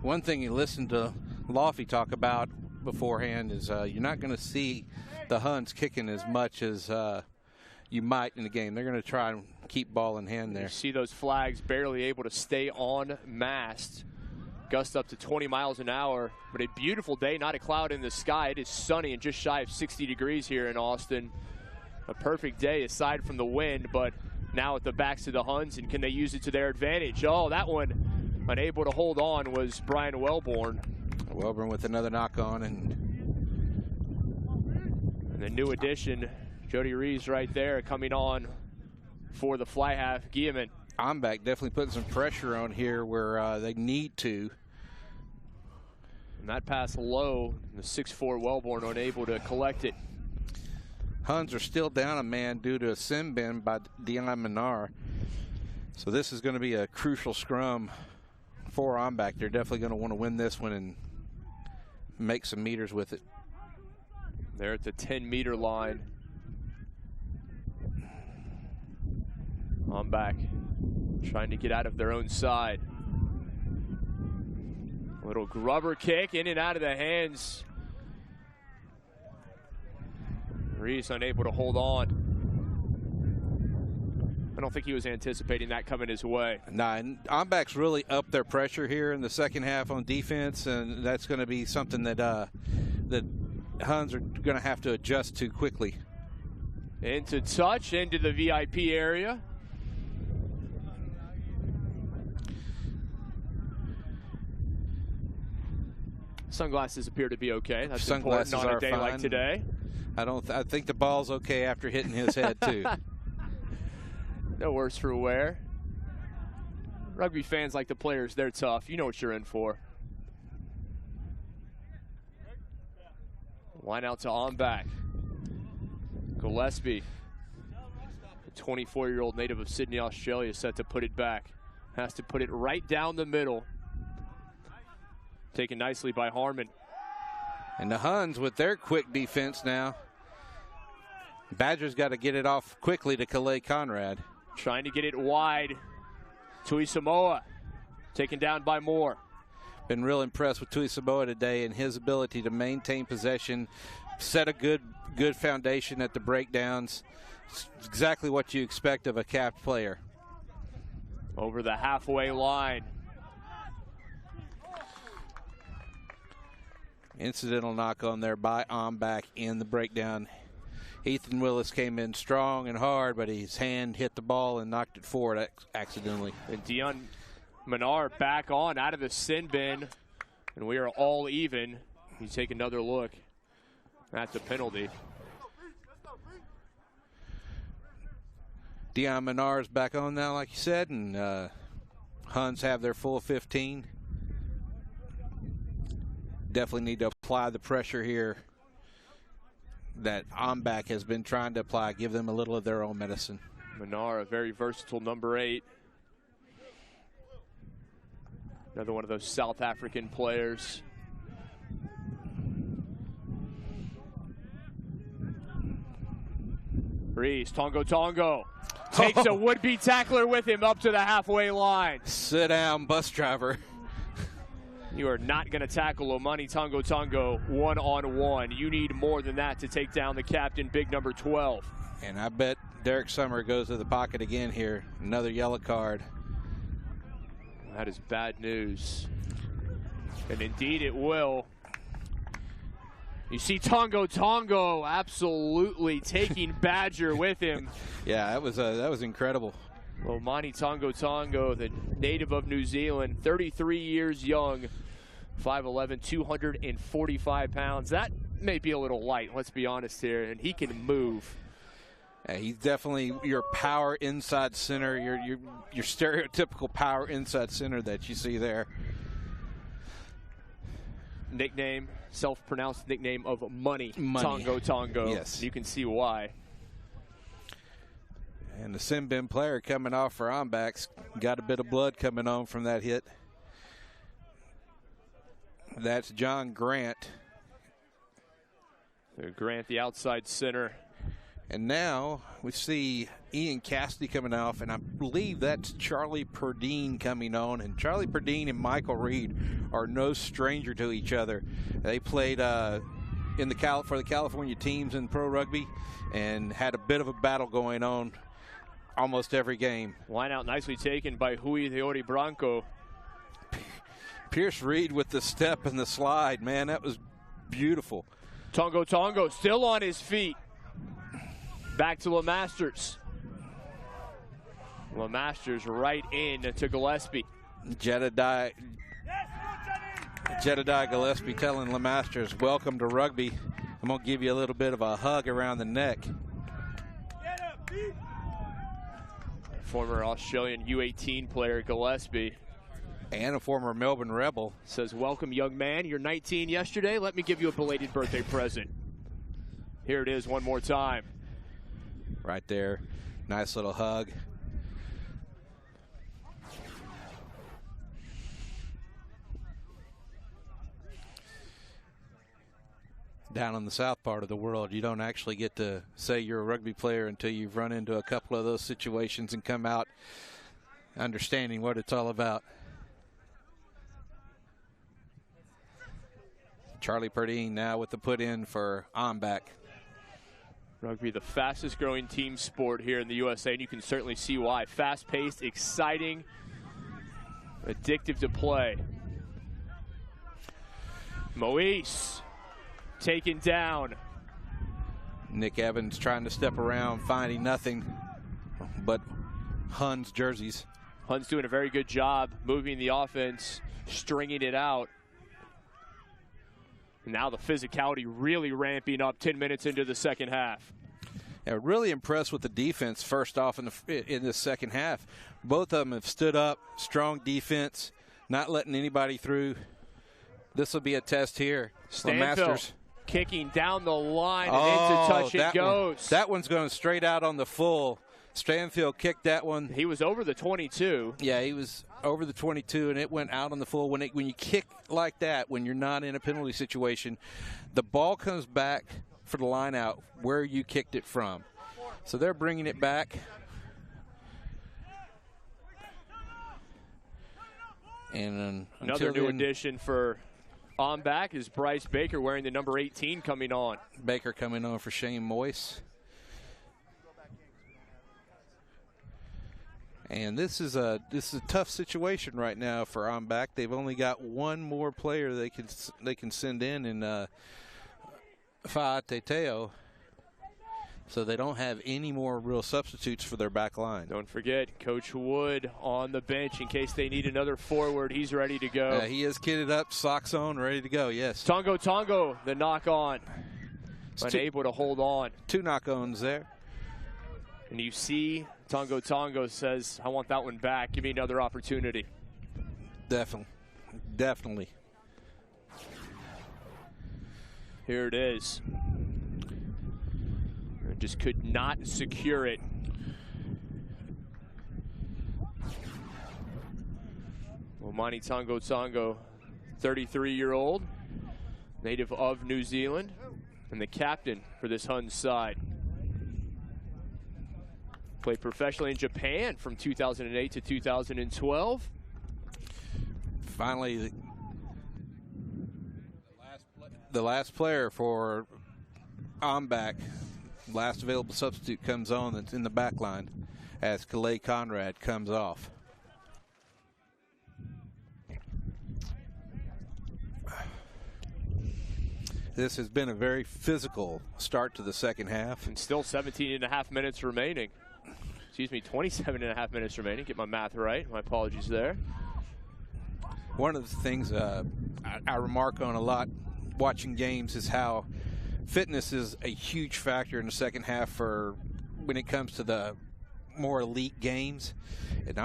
one thing you listen to Lofty talk about beforehand is you're not going to see the Huns kicking as much as you might in the game. They're going to try and keep ball in hand there. You see those flags barely able to stay on mast. Gust up to 20 miles an hour, but a beautiful day, not a cloud in the sky. It is sunny and just shy of 60 degrees here in Austin. A perfect day aside from the wind, but now at the backs of the Huns, and can they use it to their advantage? Oh, that one unable to hold on was Brian Wellborn. Wellborn with another knock on, and the new addition, Jody Reeves right there coming on for the fly half. Guillemot. O.M.B.A.C definitely putting some pressure on here where they need to. And that pass low, the 6'4" Wellborn unable to collect it. Huns are still down a man due to a sin bin by Dion Minar. So this is going to be a crucial scrum for O.M.B.A.C. They're definitely going to want to win this one and make some meters with it. They're at the 10-meter line. O.M.B.A.C trying to get out of their own side. Little grubber kick in and out of the hands. Reese unable to hold on. I don't think he was anticipating that coming his way. Nah, and O.M.B.A.C's really upped their pressure here in the second half on defense, and that's going to be something that that Huns are going to have to adjust to quickly. Into touch, into the VIP area. Sunglasses appear to be okay. That's Sunglasses important on a day fine. like today. I think the ball's okay after hitting his head too. No worse for wear. Rugby fans like the players, they're tough. You know what you're in for. Line out to O.M.B.A.C. Gillespie, the 24-year-old native of Sydney, Australia, set to put it back. Has to put it right down the middle. Taken nicely by Harmon. And the Huns with their quick defense now. Badgers got to get it off quickly to Calais Conrad. Trying to get it wide. Tui Samoa taken down by Moore. Been real impressed with Tui Samoa today and his ability to maintain possession, set a good foundation at the breakdowns. It's exactly what you expect of a capped player. Over the halfway line. Incidental knock on there by O.M.B.A.C in the breakdown. Ethan Willis came in strong and hard, but his hand hit the ball and knocked it forward accidentally. And Dion Minar back on out of the sin bin, and we are all even. You take another look. That's a penalty. Dion Minar is back on now, like you said, and Huns have their full 15. Definitely need to apply the pressure here that O.M.B.A.C has been trying to apply. Give them a little of their own medicine. Minar, a very versatile number 8. Another one of those South African players. Reese, Tongo. Takes a would-be tackler with him up to the halfway line. Sit down, bus driver. You are not going to tackle Omani Tongo one-on-one. You need more than that to take down the captain, big number 12. And I bet Derek Summer goes to the pocket again here. Another yellow card. That is bad news. And indeed it will. You see Tongo absolutely taking Badger with him. Yeah, that was incredible. Well, Monty Tongo, the native of New Zealand, 33 years young, 5'11", 245 pounds. That may be a little light, let's be honest here, and he can move. Yeah, he's definitely your power inside center, your stereotypical power inside center that you see there. Nickname, self-pronounced nickname of Money. Tongo. Yes. You can see why. And the sin bin player coming off for O.M.B.A.C. got a bit of blood coming on from that hit. That's John Grant. So Grant, the outside center. And now we see Ian Cassidy coming off, and I believe that's Charlie Perdine coming on. And Charlie Perdine and Michael Reed are no stranger to each other. They played for the California teams in pro rugby and had a bit of a battle going on almost every game. Line out nicely taken by Hui the Ori Branco. Pierce Reed with the step and the slide, man, that was beautiful. Tongo still on his feet. Back to LeMasters. LeMasters right in to Gillespie. Jedediah Gillespie telling LeMasters, welcome to rugby. I'm going to give you a little bit of a hug around the neck. Former Australian U18 player Gillespie. And a former Melbourne Rebel. Says, welcome, young man. You're 19 yesterday. Let me give you a belated birthday present. Here it is one more time. Right there. Nice little hug. Down in the south part of the world, you don't actually get to say you're a rugby player until you've run into a couple of those situations and come out understanding what it's all about. Charlie Perdine now with the put in for O.M.B.A.C. Rugby, the fastest growing team sport here in the USA, and you can certainly see why. Fast-paced, exciting, addictive to play. Moise taken down. Nick Evans trying to step around, finding nothing but Huns jerseys. Huns doing a very good job moving the offense, stringing it out. Now the physicality really ramping up 10 minutes into the second half. Yeah, really impressed with the defense first off in the second half. Both of them have stood up, strong defense, not letting anybody through. This will be a test here. Stanfield kicking down the line and into touch it goes. That one's going straight out on the full. Stanfield kicked that one. He was over the 22. Yeah, he was over the 22, and it went out on the full. When you kick like that, when you're not in a penalty situation, the ball comes back for the line out where you kicked it from. So they're bringing it back. And another new addition for O.M.B.A.C. is Bryce Baker wearing the number 18 coming on. Baker coming on for Shane Moise. And this is a tough situation right now for O.M.B.A.C. They've only got one more player they can send in Fa'ateteo. So they don't have any more real substitutes for their back line. Don't forget, Coach Wood on the bench in case they need another forward. He's ready to go. He is kitted up, socks on, ready to go, yes. Tongo, the knock on. Unable to hold on. Two knock-ons there. And you see Tongo says, I want that one back. Give me another opportunity. Definitely. Here it is. Just could not secure it. Well, Monty Tongo, 33-year-old, native of New Zealand, and the captain for this Huns side. Played professionally in Japan from 2008 to 2012. Finally, the last player for O.M.B.A.C., last available substitute comes on that's in the back line as Calais Conrad comes off. This has been a very physical start to the second half. And still 17.5 minutes remaining. Excuse me, 27.5 minutes remaining. Get my math right. My apologies there. One of the things I remark on a lot watching games is how fitness is a huge factor in the second half for when it comes to the more elite games. And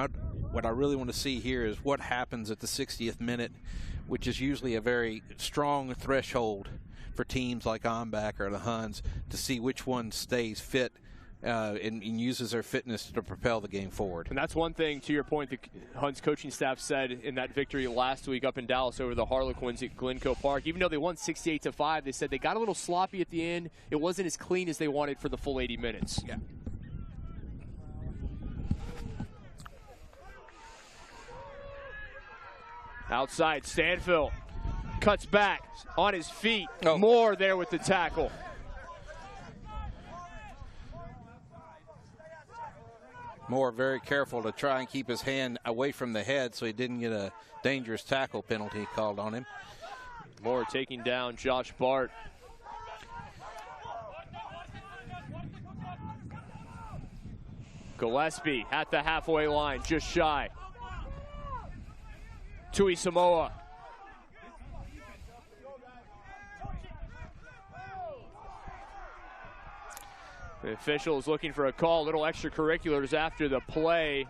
what I really want to see here is what happens at the 60th minute, which is usually a very strong threshold for teams like O.M.B.A.C or the Huns to see which one stays fit and uses their fitness to propel the game forward. And that's one thing, to your point, the Huns coaching staff said in that victory last week up in Dallas over the Harlequins at Glencoe Park. Even though they won 68-5, they said they got a little sloppy at the end. It wasn't as clean as they wanted for the full 80 minutes. Yeah. Outside, Stanfield cuts back on his feet. Oh. Moore there with the tackle. Moore very careful to try and keep his hand away from the head so he didn't get a dangerous tackle penalty called on him. Moore taking down Josh Bart. Gillespie at the halfway line, just shy. Tui Samoa. The official is looking for a call. Little extracurriculars after the play.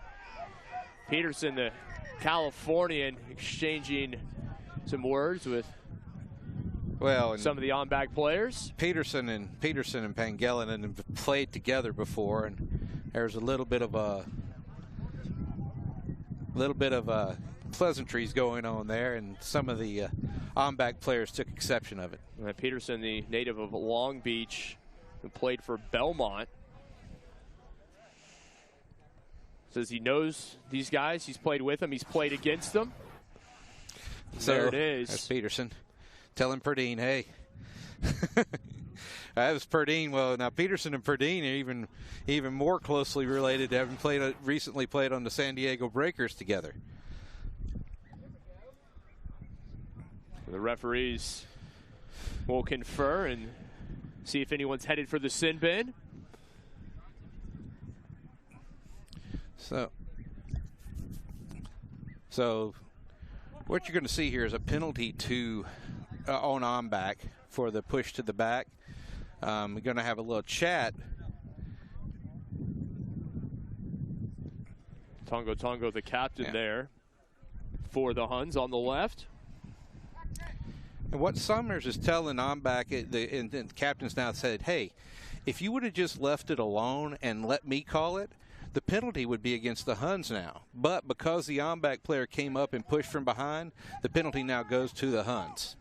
Peterson, the Californian, exchanging some words with some of the O.M.B.A.C players. Peterson and Pangelinan have played together before, and there's a little bit of pleasantries going on there, and some of the O.M.B.A.C players took exception of it. Peterson, the native of Long Beach, who played for Belmont, says he knows these guys. He's played with them. He's played against them. So there it is. That's Peterson telling Perdine, hey. That was Perdine. Well, now Peterson and Perdine are even more closely related, having recently played on the San Diego Breakers together. The referees will confer and see if anyone's headed for the sin bin. So what you're going to see here is a penalty on O.M.B.A.C for the push to the back. We're going to have a little chat. Tongo, the captain there for the Huns on the left. And what Summers is telling O.M.B.A.C, and the captain's now said, hey, if you would have just left it alone and let me call it, the penalty would be against the Huns now. But because the O.M.B.A.C player came up and pushed from behind, the penalty now goes to the Huns.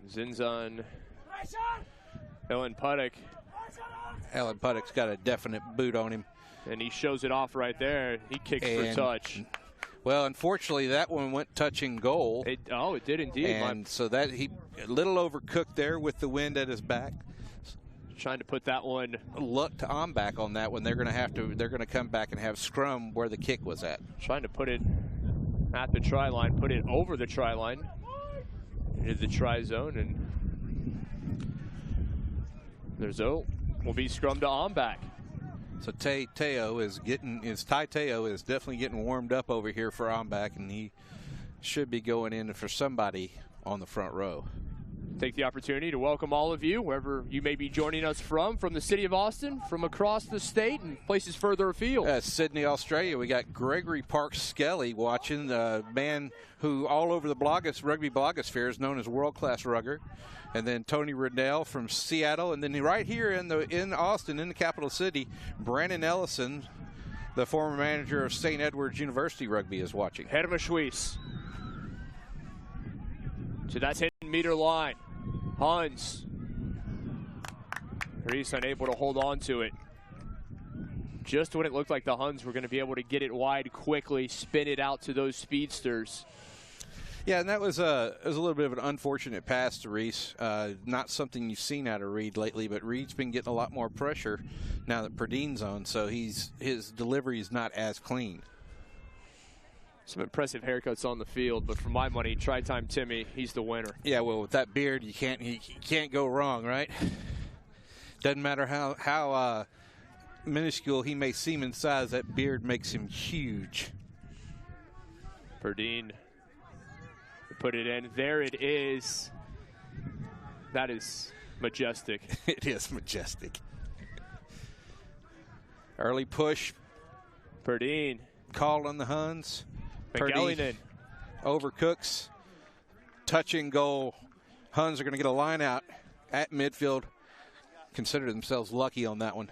Zinzan, Ellen Puddock. Ellen Puddock's got a definite boot on him. And he shows it off right there. He kicks for touch. Well, unfortunately, that one went touching goal. It did indeed. And so that he a little overcooked there with the wind at his back. Trying to put that one. Luck to O.M.B.A.C on that one. They're going to come back and have scrum where the kick was at. Trying to put it at the try line, put it over the try line into the try zone, and there's will be scrum to O.M.B.A.C. So Ty Teo is definitely getting warmed up over here for O.M.B.A.C, and he should be going in for somebody on the front row. Take the opportunity to welcome all of you, wherever you may be joining us from the city of Austin, from across the state, and places further afield. Sydney, Australia. We got Gregory Parks Skelly watching, the man who all over the rugby blogosphere is known as world-class rugger. And then Tony Riddell from Seattle. And then right here in Austin, in the capital city, Brandon Ellison, the former manager of St. Edward's University Rugby, is watching. Herma Schwies. So that's hidden meter line. Huns. Reese unable to hold on to it. Just when it looked like the Huns were going to be able to get it wide quickly, spin it out to those speedsters. Yeah, and that was a little bit of an unfortunate pass to Reese. Not something you've seen out of Reed lately, but Reed's been getting a lot more pressure now that Perdine's on, so his delivery is not as clean. Some impressive haircuts on the field, but for my money, Tri-Time Timmy, he's the winner. Yeah, well, with that beard, you can't go wrong, right? Doesn't matter how minuscule he may seem in size, that beard makes him huge. Perdine put it in. There it is. That is majestic. It is majestic. Early push. Perdine. Called on the Huns. Perdine overcooks. Touch and goal. Huns are going to get a line out at midfield. Consider themselves lucky on that one.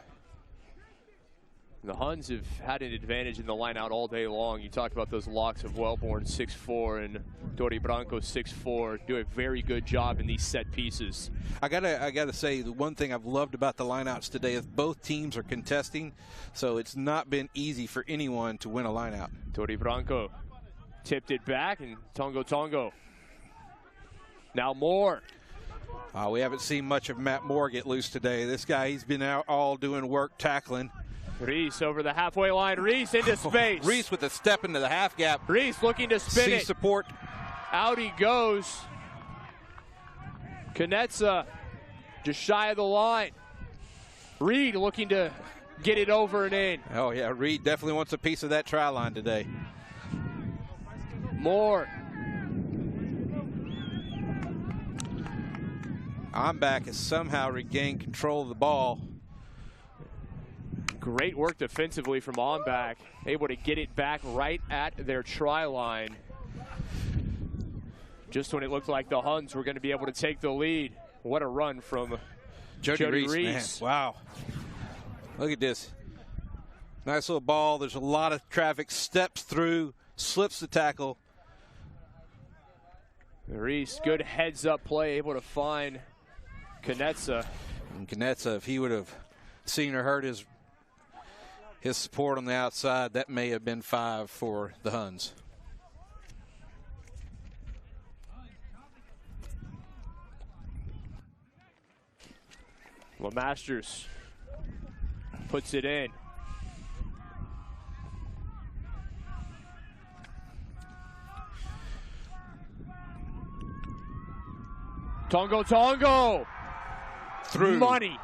The Huns have had an advantage in the line out all day long. You talk about those locks of Wellborn 6'4" and Dori Branco 6'4", do a very good job in these set pieces. I gotta say, the one thing I've loved about the lineouts today is both teams are contesting, so it's not been easy for anyone to win a lineout. Dori Branco tipped it back, and Tongo. Now Moore. We haven't seen much of Matt Moore get loose today. This guy, he's been out all doing work tackling. Reese over the halfway line. Reese into space. Reese with a step into the half gap. Reese looking to spin it. support. Out he goes. Knetza just shy of the line. Reed looking to get it over and in. Oh, yeah, Reed definitely wants a piece of that try line today. Moore. O.M.B.A.C has somehow regained control of the ball. Great work defensively from O.M.B.A.C, able to get it back right at their try line. Just when it looked like the Huns were going to be able to take the lead. What a run from Jody Reese. Man, wow. Look at this. Nice little ball. There's a lot of traffic. Steps through, slips the tackle. Reese, good heads-up play, able to find Knetza. And Knetza, if he would have seen or heard his support on the outside, that may have been 5 for the Huns. LeMasters puts it in. Tongo. Through. Money.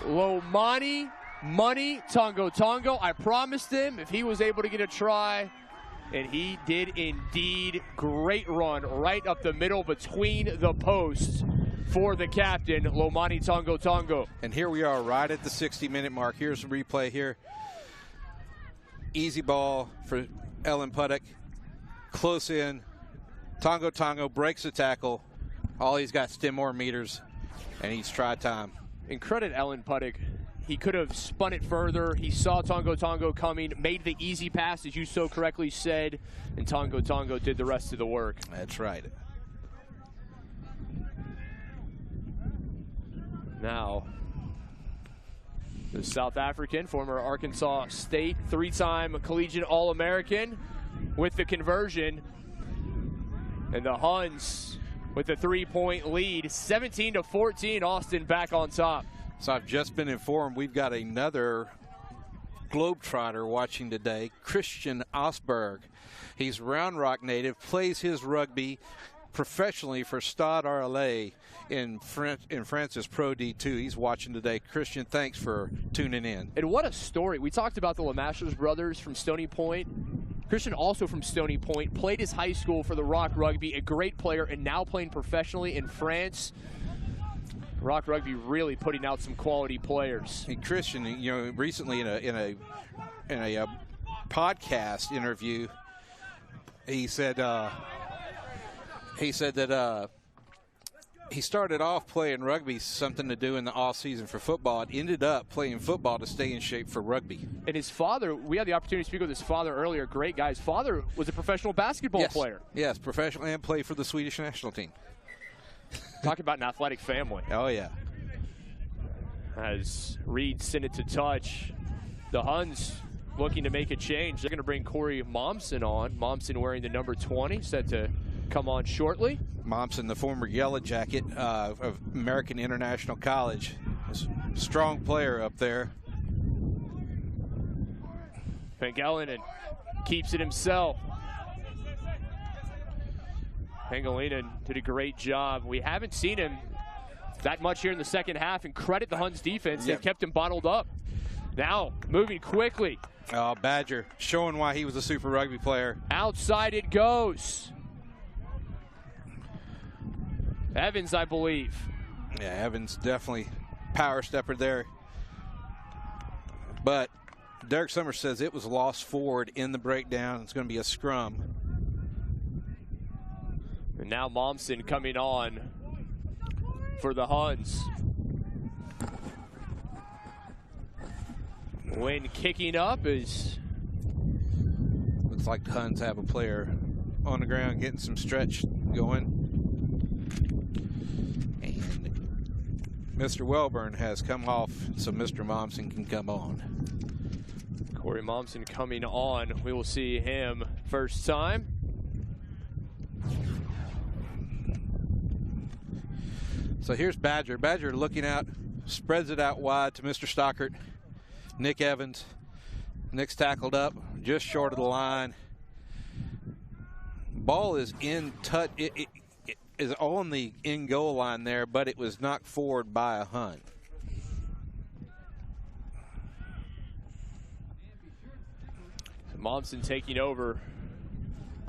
Lomani, money, Tongo. I promised him if he was able to get a try, and he did indeed. Great run right up the middle between the posts for the captain, Lomani Tongo. And here we are right at the 60-minute mark. Here's the replay here. Easy ball for Ellen Puddock. Close in. Tongo breaks the tackle. All he's got is 10 more meters, and he's try time. And credit Ellen Puddock. He could have spun it further. He saw Tongo coming, made the easy pass, as you so correctly said, and Tongo did the rest of the work. That's right. Now, the South African, former Arkansas State, 3-time collegiate All-American with the conversion. And the Huns with the 3-point lead, 17-14, Austin back on top. So I've just been informed we've got another Globetrotter watching today, Christian Osberg. He's Round Rock native, plays his rugby professionally for Stade RLA in France's Pro D2. He's watching today. Christian, thanks for tuning in. And what a story. We talked about the LeMasters brothers from Stony Point. Christian, also from Stony Point, played his high school for the Rock Rugby, a great player, and now playing professionally in France. Rock Rugby really putting out some quality players. And Christian, you know, recently in a podcast interview, he said that he started off playing rugby, something to do in the off season for football, and ended up playing football to stay in shape for rugby. And his father, we had the opportunity to speak with his father earlier. Great guy. His father was a professional basketball player. Yes, professional, and played for the Swedish national team. Talk about an athletic family. Oh, yeah. As Reed sent it to touch, the Huns looking to make a change. They're going to bring Corey Momsen on. Momsen wearing the number 20, set to come on shortly. Momsen, the former Yellow Jacket of American International College. A strong player up there. Van Gellenen keeps it himself. Pangilinan did a great job. We haven't seen him that much here in the second half, and credit the Huns defense. They've kept him bottled up. Now, moving quickly. Oh, Badger showing why he was a Super Rugby player. Outside it goes. Evans, I believe. Yeah, Evans definitely power stepper there. But Derek Summers says it was lost forward in the breakdown. It's going to be a scrum. And now Momsen coming on for the Huns. When kicking up is... Looks like the Huns have a player on the ground getting some stretch going. And Mr. Welburn has come off, so Mr. Momsen can come on. Corey Momsen coming on. We will see him first time. So here's Badger. Badger looking out, spreads it out wide to Mr. Stockert. Nick Evans. Nick's tackled up, just short of the line. Ball is in touch. It is on the in-goal line there, but it was knocked forward by a Hun. Momsen taking over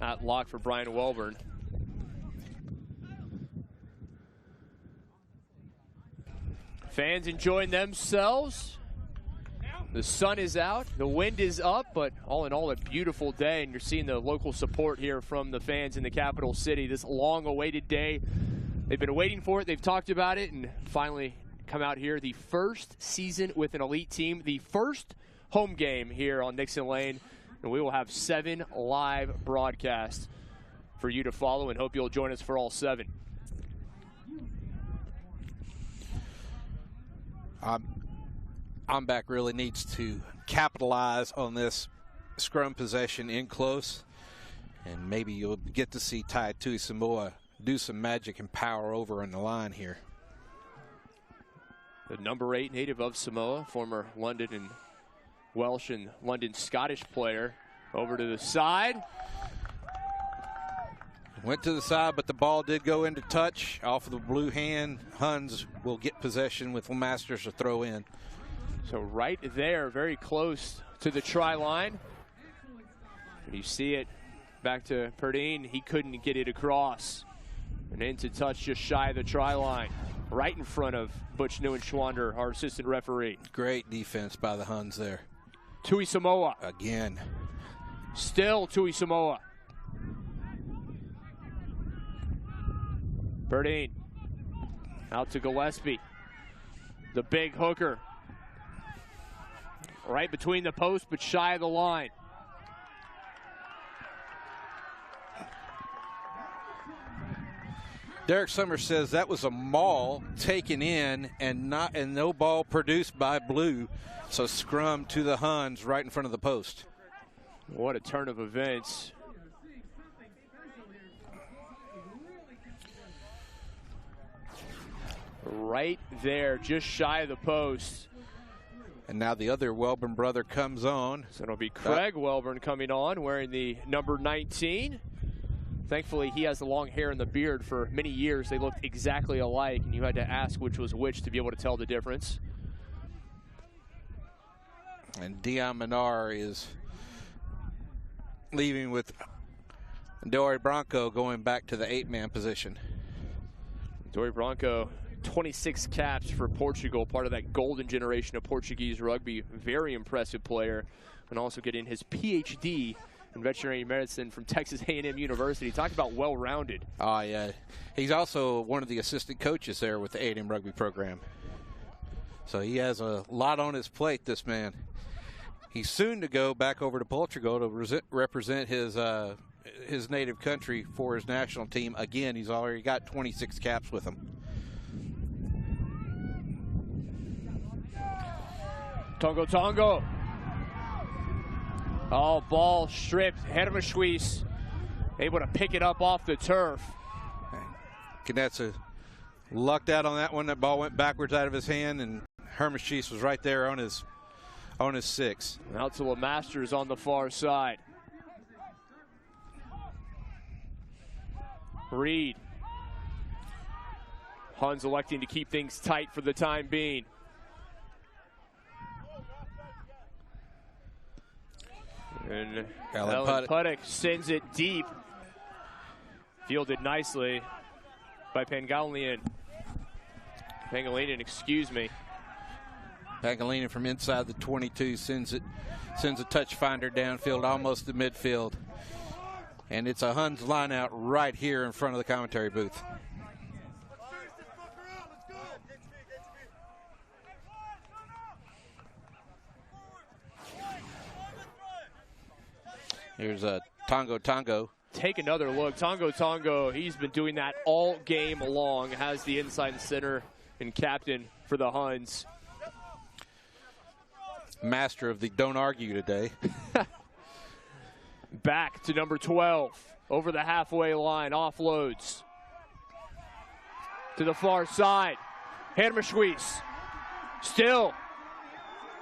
at lock for Brian Welburn. Fans enjoying themselves. The sun is out, the wind is up, but all in all, a beautiful day, and you're seeing the local support here from the fans in the capital city. This long-awaited day. They've been waiting for it, they've talked about it, and finally come out here. The first season with an elite team, the first home game here on Nixon Lane, and we will have 7 live broadcasts for you to follow, and hope you'll join us for all 7. O.M.B.A.C really needs to capitalize on this scrum possession in close, and maybe you'll get to see Tai Tuisamoa do some magic and power over on the line here. The number 8 native of Samoa, former London and Welsh and London Scottish player, over to the side. Went to the side, but the ball did go into touch off of the blue hand. Huns will get possession with Masters to throw in. So right there, very close to the try line. And you see it back to Perdine. He couldn't get it across. And into touch just shy of the try line. Right in front of Butch Neuenschwander, our assistant referee. Great defense by the Huns there. Tuisamoa. Again. Still Tuisamoa. Perdine. Out to Gillespie. The big hooker. Right between the posts, but shy of the line. Derek Summers says that was a maul taken in and no ball produced by Blue. So scrum to the Huns right in front of the post. What a turn of events. Right there, just shy of the post. And now the other Welburn brother comes on. So it'll be Craig Welburn coming on, wearing the number 19. Thankfully, he has the long hair and the beard. For many years, they looked exactly alike, and you had to ask which was which to be able to tell the difference. And Dion Minar is leaving with Dory Branco going back to the 8-man position. Dory Branco, 26 caps for Portugal, part of that golden generation of Portuguese rugby. Very impressive player, and also getting his PhD in veterinary medicine from Texas A&M University. Talk about well-rounded. Oh, yeah. He's also one of the assistant coaches there with the A&M rugby program. So he has a lot on his plate, this man. He's soon to go back over to Portugal to represent his native country for his national team. Again, he's already got 26 caps with him. Tongo. Oh, ball stripped. Hermeschuis able to pick it up off the turf. Knetza lucked out on that one. That ball went backwards out of his hand, and Hermeschuis was right there on his 6. Out to LeMasters on the far side. Reed. Huns electing to keep things tight for the time being. And Alan Puddock sends it deep. Fielded nicely by Pangolinan. Excuse me. Pangolinan from inside the 22 sends a touch finder downfield, almost to midfield. And it's a Huns line out right here in front of the commentary booth. Here's a Tongo. Take another look. Tongo, he's been doing that all game long. Has the inside center and captain for the Huns. Master of the don't argue today. Back to number 12. Over the halfway line. Offloads. To the far side. Hermerschwies. Still.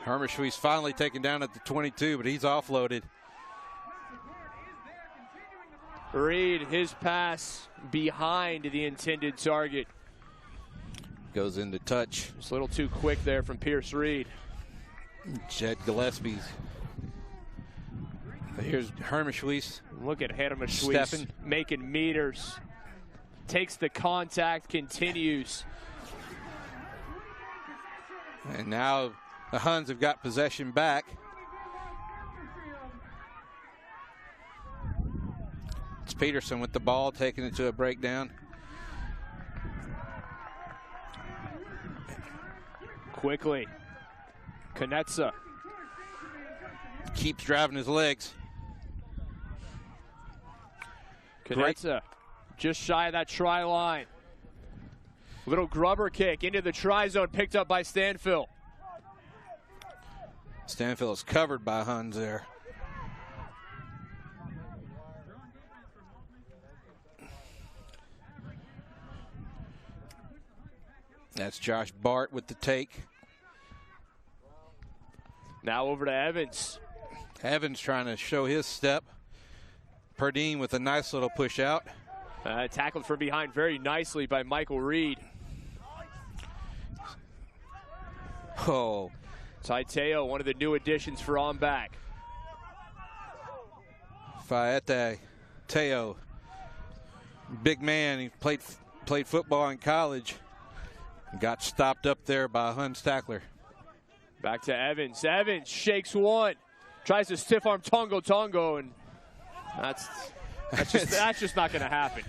Hermerschwies finally taken down at the 22, but he's offloaded. Reed, his pass behind the intended target. Goes into touch. Just a little too quick there from Pierce Reed. Jed Gillespie's. Here's Hermerschwies. Look at Hermerschwies making meters. Takes the contact, continues. And now the Huns have got possession back. It's Peterson with the ball, taking it to a breakdown. Quickly. Konetsa. Keeps driving his legs. Konetsa just shy of that try line. Little grubber kick into the try zone, picked up by Stanfill. Stanfill is covered by Huns there. That's Josh Bart with the take. Now over to Evans. Evans trying to show his step. Perdine with a nice little push out. Tackled from behind very nicely by Michael Reed. Oh. Taiteo, one of the new additions for O.M.B.A.C. Faete Teo. Big man. He played football in college. Got stopped up there by a Huns tackler. Back to Evans. Evans shakes one. Tries to stiff arm Tongo, and that's just not going to happen.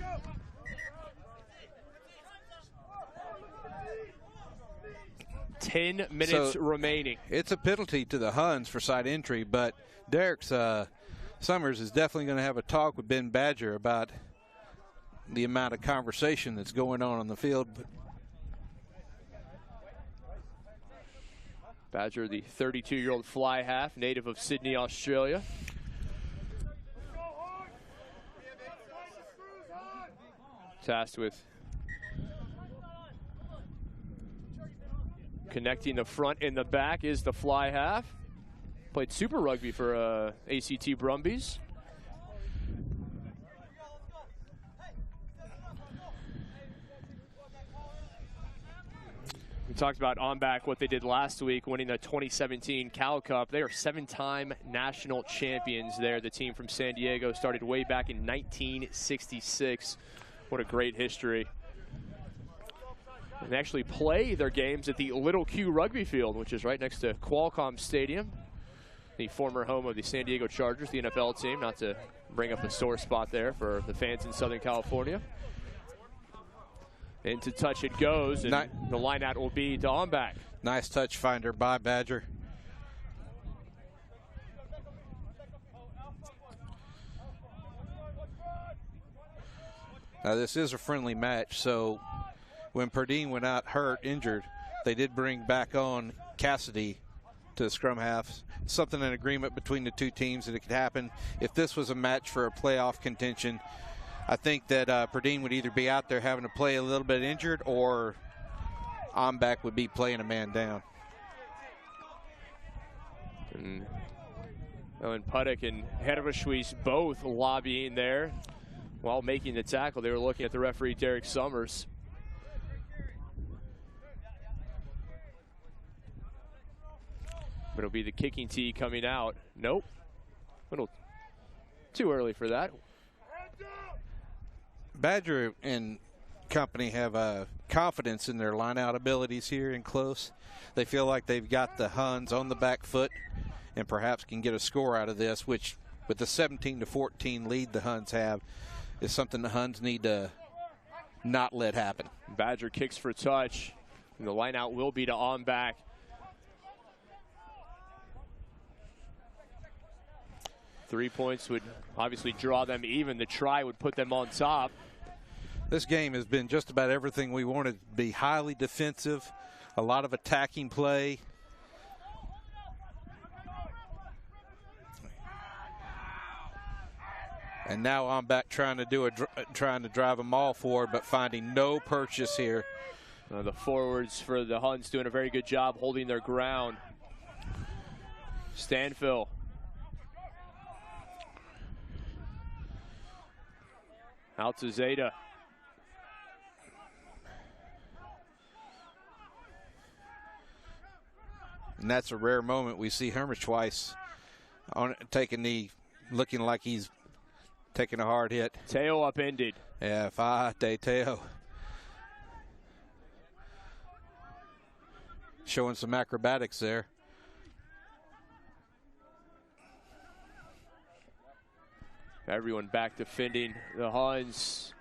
Ten minutes remaining. It's a penalty to the Huns for side entry, but Derek Summers is definitely going to have a talk with Ben Badger about the amount of conversation that's going on the field. Badger, the 32-year-old fly half, native of Sydney, Australia. Tasked with connecting the front and the back is the fly half. Played Super Rugby for ACT Brumbies. We talked about O.M.B.A.C, what they did last week, winning the 2017 Cal Cup. They are 7-time national champions there. The team from San Diego started way back in 1966. What a great history. And they actually play their games at the Little Q Rugby Field, which is right next to Qualcomm Stadium, the former home of the San Diego Chargers, the NFL team, not to bring up a sore spot there for the fans in Southern California. Into touch it goes, and the line out will be to O.M.B.A.C. Nice touch finder by Badger. Now this is a friendly match, so when Perdine went out injured, they did bring back on Cassidy to the scrum half. Something in agreement between the two teams that it could happen. If this was a match for a playoff contention, I think that Perdine would either be out there having to play a little bit injured, or O.M.B.A.C would be playing a man down. And Puddock and Hermerschwies both lobbying there. While making the tackle, they were looking at the referee, Derek Summers. But it'll be the kicking tee coming out. Nope. Little too early for that. Badger and company have confidence in their line-out abilities here in close. They feel like they've got the Huns on the back foot and perhaps can get a score out of this, which with the 17-14 lead the Huns have is something the Huns need to not let happen. Badger kicks for touch, and the line-out will be to O.M.B.A.C. Three points would obviously draw them even. The try would put them on top. This game has been just about everything we wanted to be. Highly defensive, a lot of attacking play. And now O.M.B.A.C. trying to drive them all forward, but finding no purchase here. The forwards for the Huns doing a very good job holding their ground. Stanfill. Out to Zeta. And that's a rare moment. We see Hermish twice looking like he's taking a hard hit. Teo upended. Yeah, Fa'ate Teo. Showing some acrobatics there. Everyone back defending the Huns.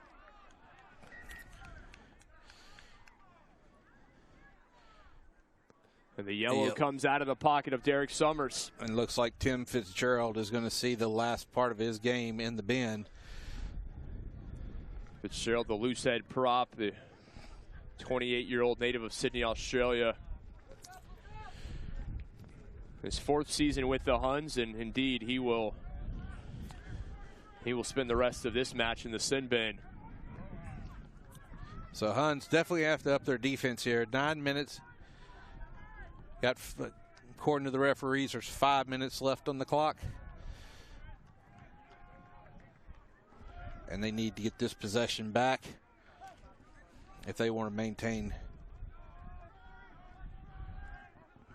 And the yellow comes out of the pocket of Derek Summers. And looks like Tim Fitzgerald is going to see the last part of his game in the bin. Fitzgerald, the loose head prop, the 28-year-old native of Sydney, Australia. His fourth season with the Huns, and indeed he will spend the rest of this match in the sin bin. So Huns definitely have to up their defense here. 9 minutes. According to the referees, there's 5 minutes left on the clock. And they need to get this possession back if they want to maintain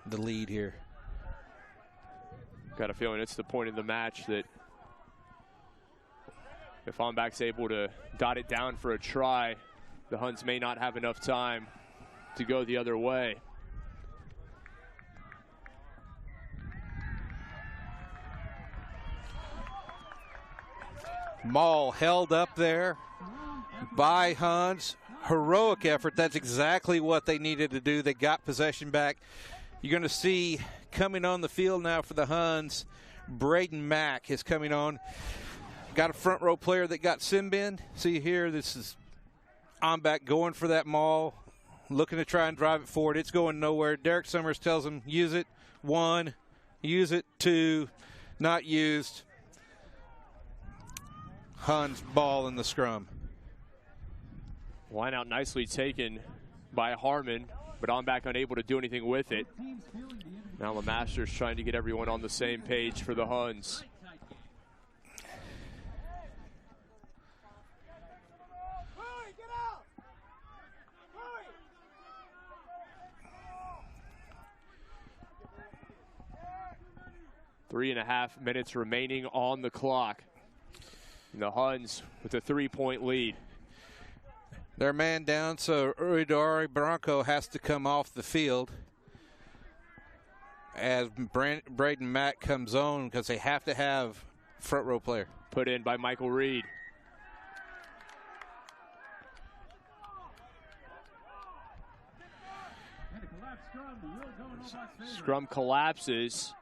the lead here. Got a feeling it's the point in the match that if O.M.B.A.C's able to dot it down for a try, the Huns may not have enough time to go the other way. Maul held up there by Huns. Heroic effort. That's exactly what they needed to do. They got possession back. You're going to see coming on the field now for the Huns, Braden Mack is coming on. Got a front row player that got sin bin. See here, this is O.M.B.A.C. going for that maul, looking to try and drive it forward. It's going nowhere. Derek Summers tells him, use it. 1, use it. 2, not used. Huns ball in the scrum. Line out nicely taken by Harmon, but O.M.B.A.C. unable to do anything with it. Now the Masters trying to get everyone on the same page for the Huns. Three and a half minutes remaining on the clock. And the Huns with a 3-point lead. They're man down, so Uridori Bronco has to come off the field as Braden Mack comes on because they have to have front row player. Put in by Michael Reed. Scrum collapses.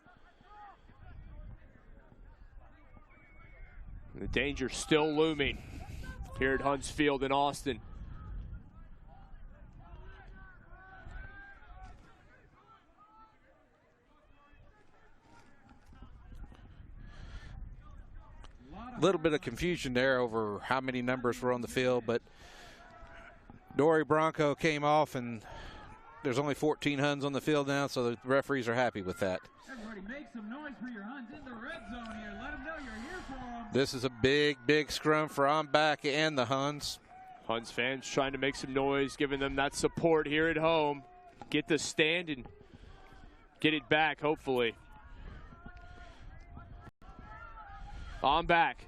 The danger still looming here at Huns Field in Austin. A little bit of confusion there over how many numbers were on the field, but Dory Bronco came off and there's only 14 Huns on the field now, so the referees are happy with that. Everybody make some noise for your Huns in the red zone here. Let them know you're here for them. This is a big, big scrum for O.M.B.A.C and the Huns. Huns fans trying to make some noise, giving them that support here at home. Get the stand and get it back, hopefully. O.M.B.A.C.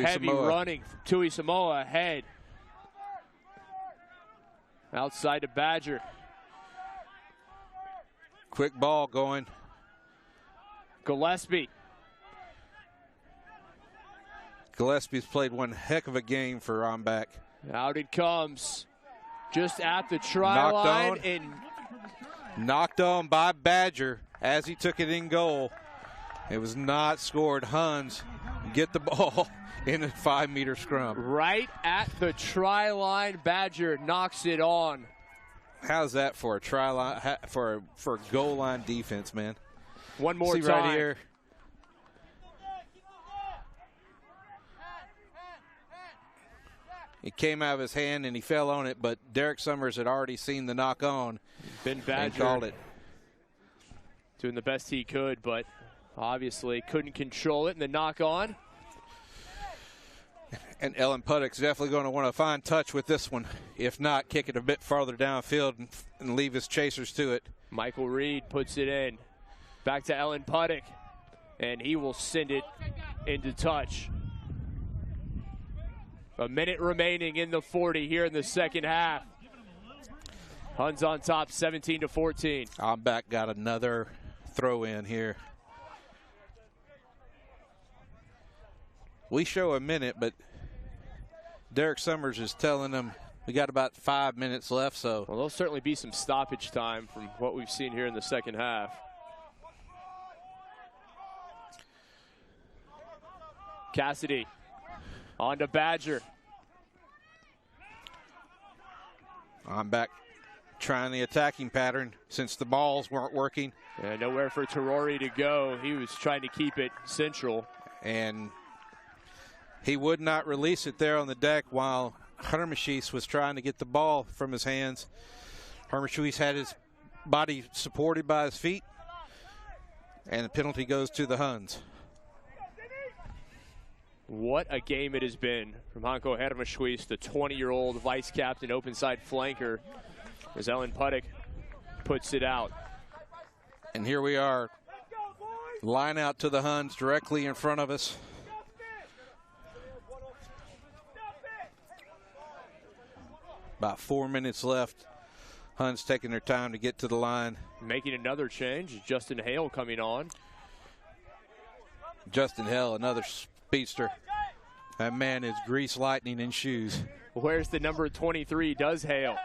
Heavy running from Tui Samoa ahead. Outside to Badger. Quick ball going. Gillespie. Gillespie's played one heck of a game for O.M.B.A.C. Out it comes. Just at the try line. And knocked on by Badger as he took it in goal. It was not scored. Huns get the ball in a 5-meter scrum. Right at the try line, Badger knocks it on. How's that for a try line, for a goal line defense, man? One more See time. right here. It came out of his hand and he fell on it, but Derek Summers had already seen the knock on. Ben Badger and called it. Doing the best he could, but obviously couldn't control it in the knock on. And Ellen Puttock's definitely going to want to find touch with this one. If not, kick it a bit farther downfield and leave his chasers to it. Michael Reed puts it in. Back to Ellen Puttock. And he will send it into touch. A minute remaining in the 40 here in the second half. Huns on top, 17-14. O.M.B.A.C got another throw in here. We show a minute, but Derek Summers is telling them we got about 5 minutes left. So well, there'll certainly be some stoppage time from what we've seen here in the second half. Cassidy on to Badger. O.M.B.A.C trying the attacking pattern since the balls weren't working. Yeah, nowhere for Terori to go. He was trying to keep it central. And he would not release it there on the deck while Hermeshies was trying to get the ball from his hands. Hermeshies had his body supported by his feet, and the penalty goes to the Huns. What a game it has been from Hanko Hermeshies, the 20-year-old vice captain, open side flanker, as Ellen Puttock puts it out. And here we are, line out to the Huns directly in front of us. About 4 minutes left. Huns taking their time to get to the line. Making another change, Justin Hale coming on. Justin Hale, another speedster. That man is grease lightning in shoes. Where's the number 23, does Hale?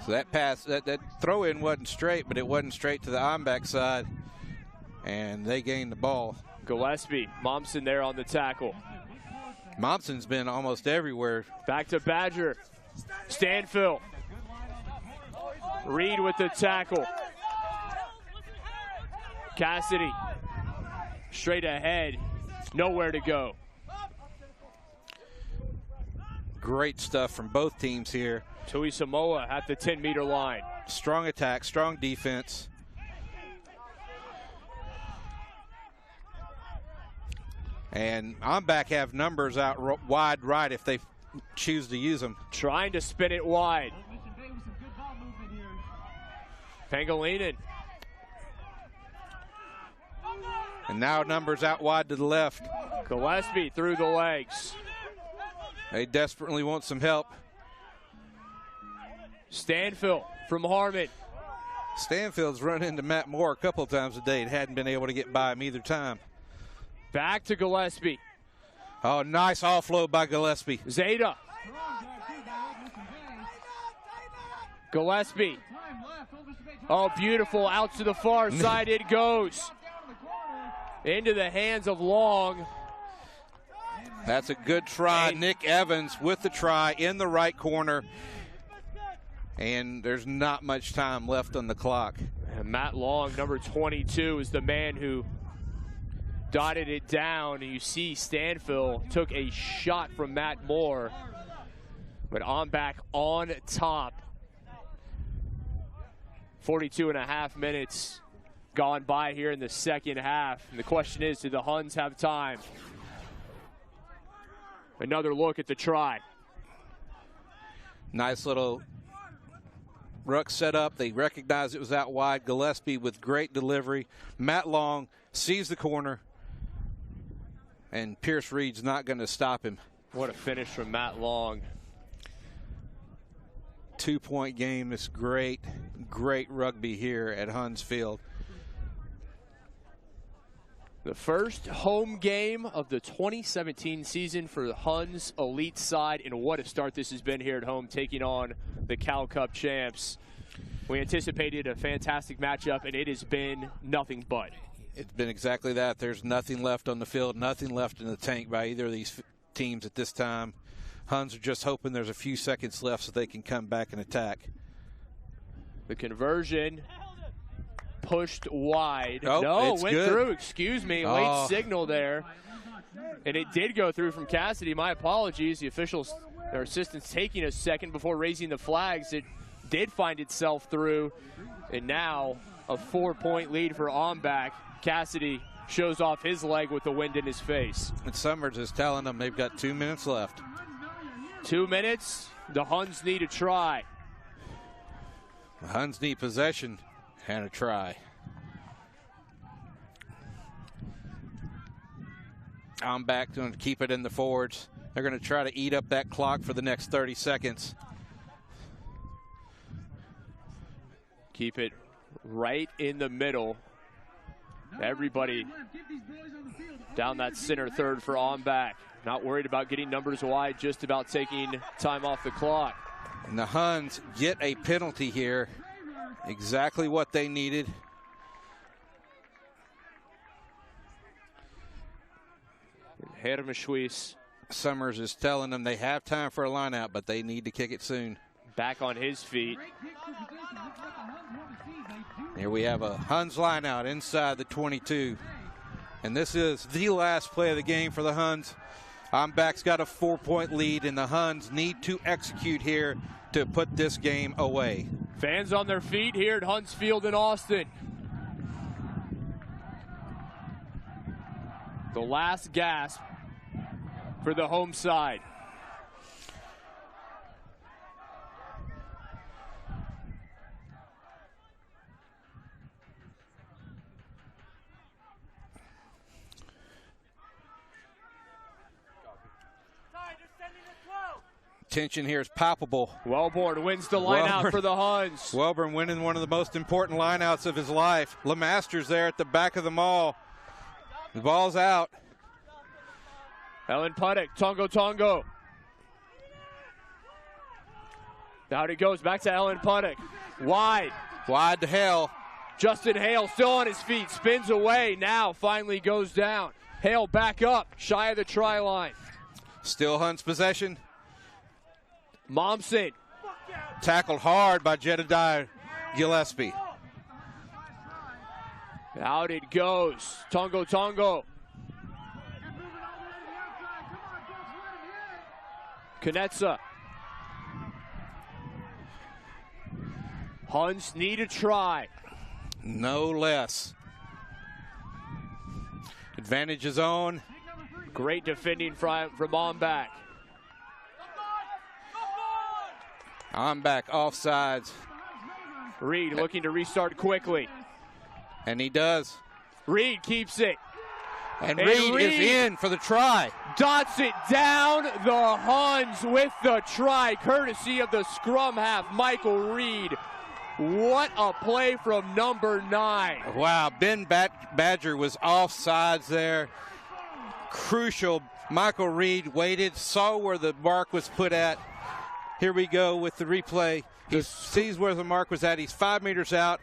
So that pass, that throw-in wasn't straight, but it wasn't straight to the O.M.B.A.C side, and they gained the ball. Gillespie, Momsen there on the tackle. Momsen's been almost everywhere. Back to Badger. Stanfill. Reed with the tackle. Cassidy. Straight ahead. Nowhere to go. Great stuff from both teams here. Tui Samoa at the 10-meter line. Strong attack, strong defense. And O.M.B.A.C have numbers out wide right if they choose to use them. Trying to spin it wide. Pangilinan. And now numbers out wide to the left. Gillespie through the legs. They desperately want some help. Stanfill from Harmon. Stanfield's run into Matt Moore a couple of times a day and hadn't been able to get by him either time. Back to Gillespie. Oh, nice offload by Gillespie. Zeta. Gillespie. Oh, beautiful. Out to the far side it goes. Into the hands of Long. That's a good try. Nick Evans with the try in the right corner. And there's not much time left on the clock. And Matt Long, number 22, is the man who dotted it down. You see Stanfill took a shot from Matt Moore But O.M.B.A.C on top. 42.5 minutes gone by here in the second half. And the question is, do the Huns have time? Another look at the try. Nice little ruck set up. They recognized it was out wide. Gillespie with great delivery. Matt Long sees the corner. And Pierce Reed's not going to stop him. What a finish from Matt Long. 2-point game. This great, great rugby here at Huns Field. The first home game of the 2017 season for the Huns elite side, and what a start this has been here at home, taking on the Cal Cup champs. We anticipated a fantastic matchup, and it has been nothing but. It's been exactly that. There's nothing left on the field, nothing left in the tank by either of these teams at this time. Huns are just hoping there's a few seconds left so they can come back and attack. The conversion pushed wide. Oh, no, it's went good. through. Excuse me. Oh. Late signal there. And it did go through from Cassidy. My apologies. The officials, their assistants, taking a second before raising the flags. It did find itself through. And now a 4-point lead for O.M.B.A.C. Cassidy shows off his leg with the wind in his face. And Summers is telling them they've got 2 minutes left. 2 minutes. The Huns need a try. The Huns need possession and a try. O.M.B.A.C going to keep it in the forwards. They're going to try to eat up that clock for the next 30 seconds. Keep it right in the middle. Everybody down that center third for O.M.B.A.C. Not worried about getting numbers wide, just about taking time off the clock. And the Huns get a penalty here. Exactly what they needed. Hermeshuis. Summers is telling them they have time for a line out, but they need to kick it soon. Back on his feet. Here we have a Huns line out inside the 22. And this is the last play of the game for the Huns. O.M.B.A.C's got a 4-point lead, and the Huns need to execute here to put this game away. Fans on their feet here at Huns Field in Austin. The last gasp for the home side. Tension here is palpable. Wellborn wins the line out for the Huns. Wellborn winning one of the most important lineouts of his life. LeMaster's there at the back of the mall. The ball's out. Ellen Puttick, Tongo. Out it goes, back to Ellen Puttick. Wide to Hale. Justin Hale still on his feet, spins away, now finally goes down. Hale back up, shy of the try line. Still Huns possession. Momsen. Tackled hard by Jedediah Gillespie. Out it goes. Tongo. Knetza. Huns need a try. No less. Advantage is on. Great defending from O.M.B.A.C. O.M.B.A.C offsides. Reed looking to restart quickly. And he does. Reed keeps it. And Reed is in for the try. Dots it down. The Huns with the try, courtesy of the scrum half, Michael Reed. What a play from number 9. Wow, Ben Badger was offsides there. Crucial. Michael Reed waited, saw where the mark was put at. Here we go with the replay. He sees where the mark was at. He's 5 meters out.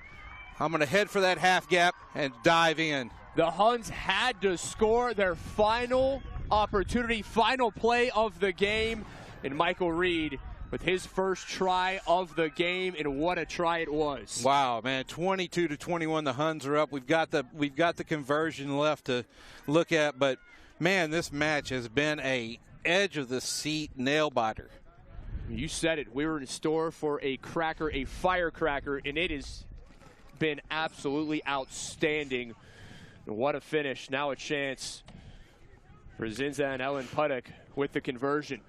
I'm going to head for that half gap and dive in. The Huns had to score their final opportunity, final play of the game. And Michael Reed with his first try of the game, and what a try it was. Wow, man, 22-21, the Huns are up. We've got the conversion left to look at, but man, this match has been a edge of the seat nail biter. You said it. We were in store for a cracker, a firecracker, and it has been absolutely outstanding. What a finish. Now a chance for Zinza and Ellen Puttock with the conversion.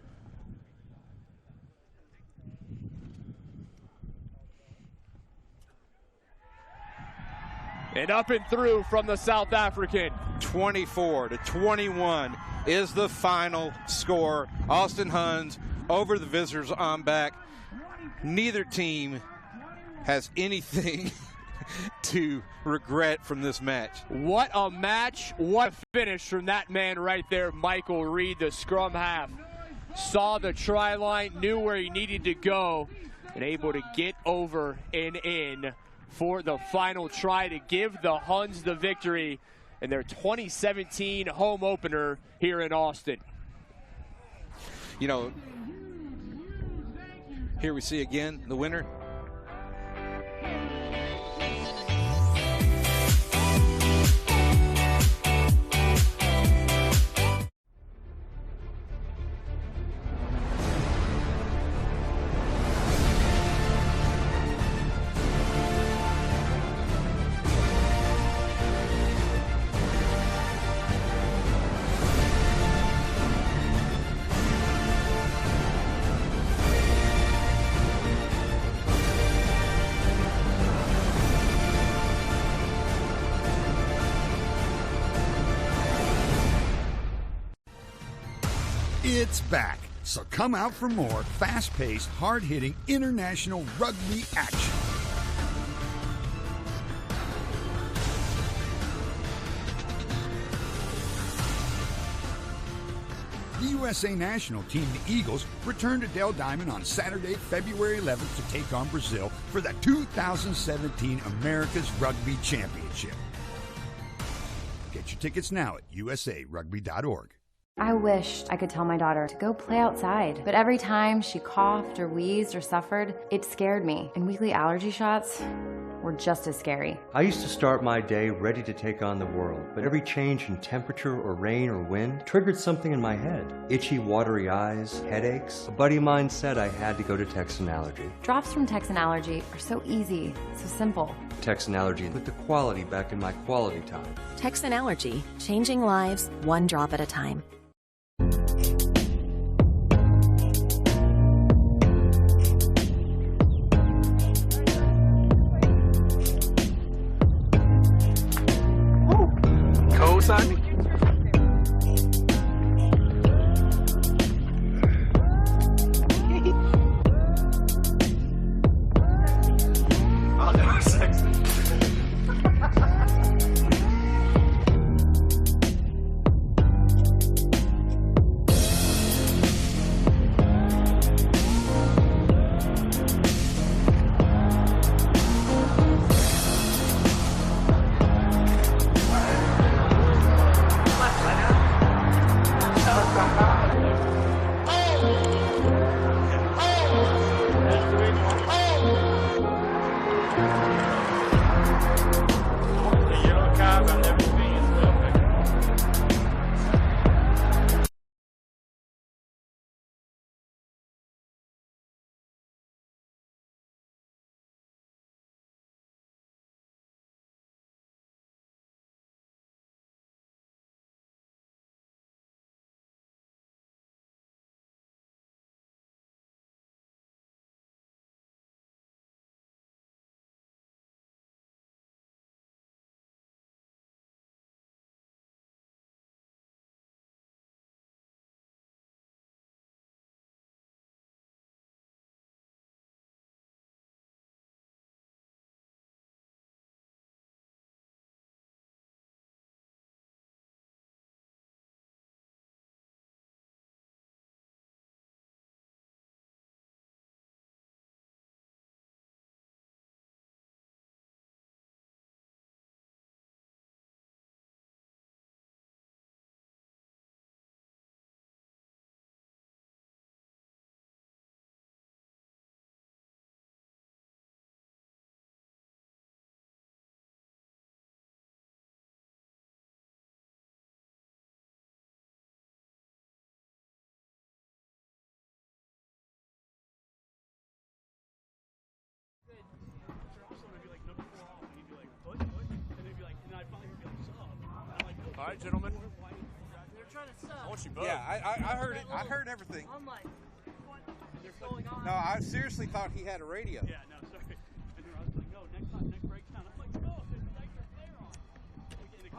And up and through from the South African. 24-21 is the final score. Austin Huns over the visitors O.M.B.A.C. Neither team has anything to regret from this match. What a match, what a finish from that man right there, Michael Reed, the scrum half. Saw the try line, knew where he needed to go, and able to get over and in for the final try to give the Huns the victory in their 2017 home opener here in Austin. You know, here we see again the winner. It's back, so come out for more fast-paced, hard-hitting international rugby action. The USA national team, the Eagles, returned to Dell Diamond on Saturday, February 11th to take on Brazil for the 2017 America's Rugby Championship. Get your tickets now at usarugby.org. I wished I could tell my daughter to go play outside, but every time she coughed or wheezed or suffered, it scared me, and weekly allergy shots were just as scary. I used to start my day ready to take on the world, but every change in temperature or rain or wind triggered something in my head. Itchy, watery eyes, headaches. A buddy of mine said I had to go to Texan Allergy. Drops from Texan Allergy are so easy, so simple. Texan Allergy put the quality back in my quality time. Texan Allergy, changing lives one drop at a time. Co-signing? Oh, that was sexy. right, gentlemen. They're trying to stop. I want you both. Yeah, I heard it. I heard everything. I'm like, what's going on? No, I seriously thought he had a radio. Yeah, no, sorry. And then I was like, no, next break's down. I'm like, no, there's like your player on.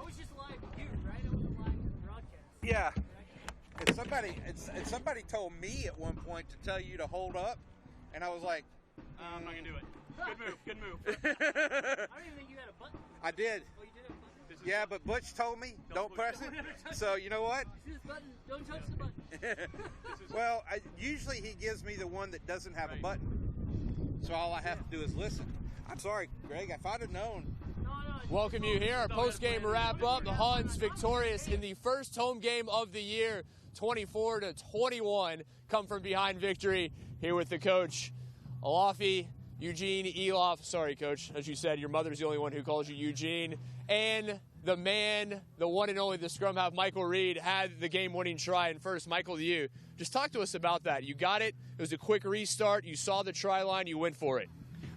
I was just live here, right? I wasn't live in the broadcast. Yeah. And somebody told me at one point to tell you to hold up, and I was like, I'm not gonna do it. Good move. I don't even think you had a button. I did. Oh, you did have a button? Yeah, but Butch told me don't press it. So you know what? See this button? Don't touch the button. Well, usually he gives me the one that doesn't have a button. So all I have to do is listen. I'm sorry, Greg. If I'd have known. Welcome you here. Our post-game wrap-up. The Huns victorious in the first home game of the year, 24-21. Come from behind victory here with the coach, Alafi, Eugene, Elof. Sorry, Coach. As you said, your mother's the only one who calls you Eugene. And the man, the one and only, the scrum half, Michael Reed, had the game-winning try. And first, Michael, to you. Just talk to us about that. You got it. It was a quick restart. You saw the try line. You went for it.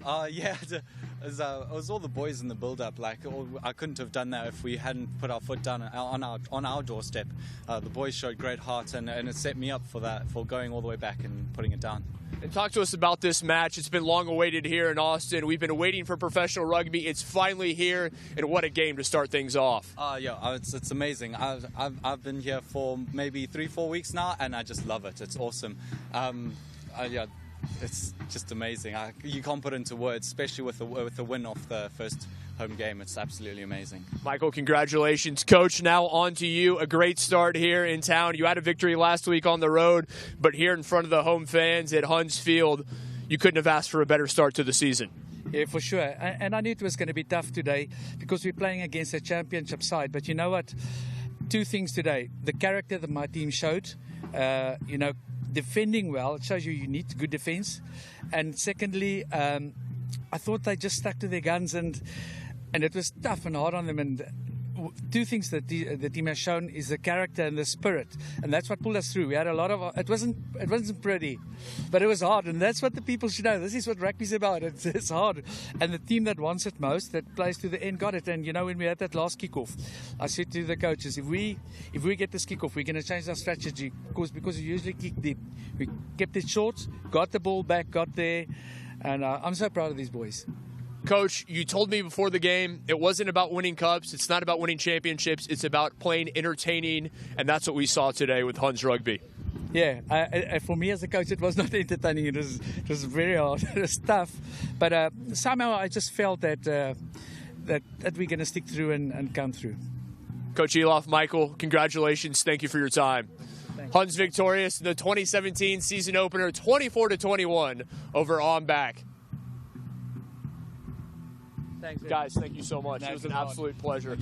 Yeah, it was all the boys in the build-up. Like, I couldn't have done that if we hadn't put our foot down on our doorstep. The boys showed great heart, and it set me up for that, for going all the way back and putting it down. And talk to us about this match. It's been long awaited here in Austin. We've been waiting for professional rugby. It's finally here, and what a game to start things off. Yeah, it's amazing. I've been here for maybe 3-4 weeks now, and I just love it. It's awesome. Yeah. It's just amazing. You can't put it into words, especially with the win off the first home game. It's absolutely amazing. Michael, congratulations. Coach, now on to you. A great start here in town. You had a victory last week on the road, but here in front of the home fans at Huns Field, you couldn't have asked for a better start to the season. Yeah, for sure. And I knew it was going to be tough today because we're playing against a championship side. But you know what? Two things today. The character that my team showed, defending well, it shows you need good defense. And secondly, I thought they just stuck to their guns and it was tough and hard on them. And two things that the team has shown is the character and the spirit, and that's what pulled us through. We had a lot of it wasn't pretty, but it was hard, and that's what the people should know. This is what rugby's about. It's hard, and the team that wants it most, that plays to the end, got it. And when we had that last kickoff, I said to the coaches, if we get this kickoff, we're going to change our strategy because we usually kick deep. We kept it short, got the ball back, got there, and I'm so proud of these boys. Coach, you told me before the game it wasn't about winning cups. It's not about winning championships. It's about playing entertaining, and that's what we saw today with Huns Rugby. Yeah, for me as a coach, it was not entertaining. It was very hard. It was tough. But somehow I just felt that we're going to stick through and come through. Coach Elof, Michael, congratulations. Thank you for your time. Thanks. Huns victorious in the 2017 season opener, 24-21 over O.M.B.A.C. Thanks, guys. Thank you so much. It was an absolute pleasure.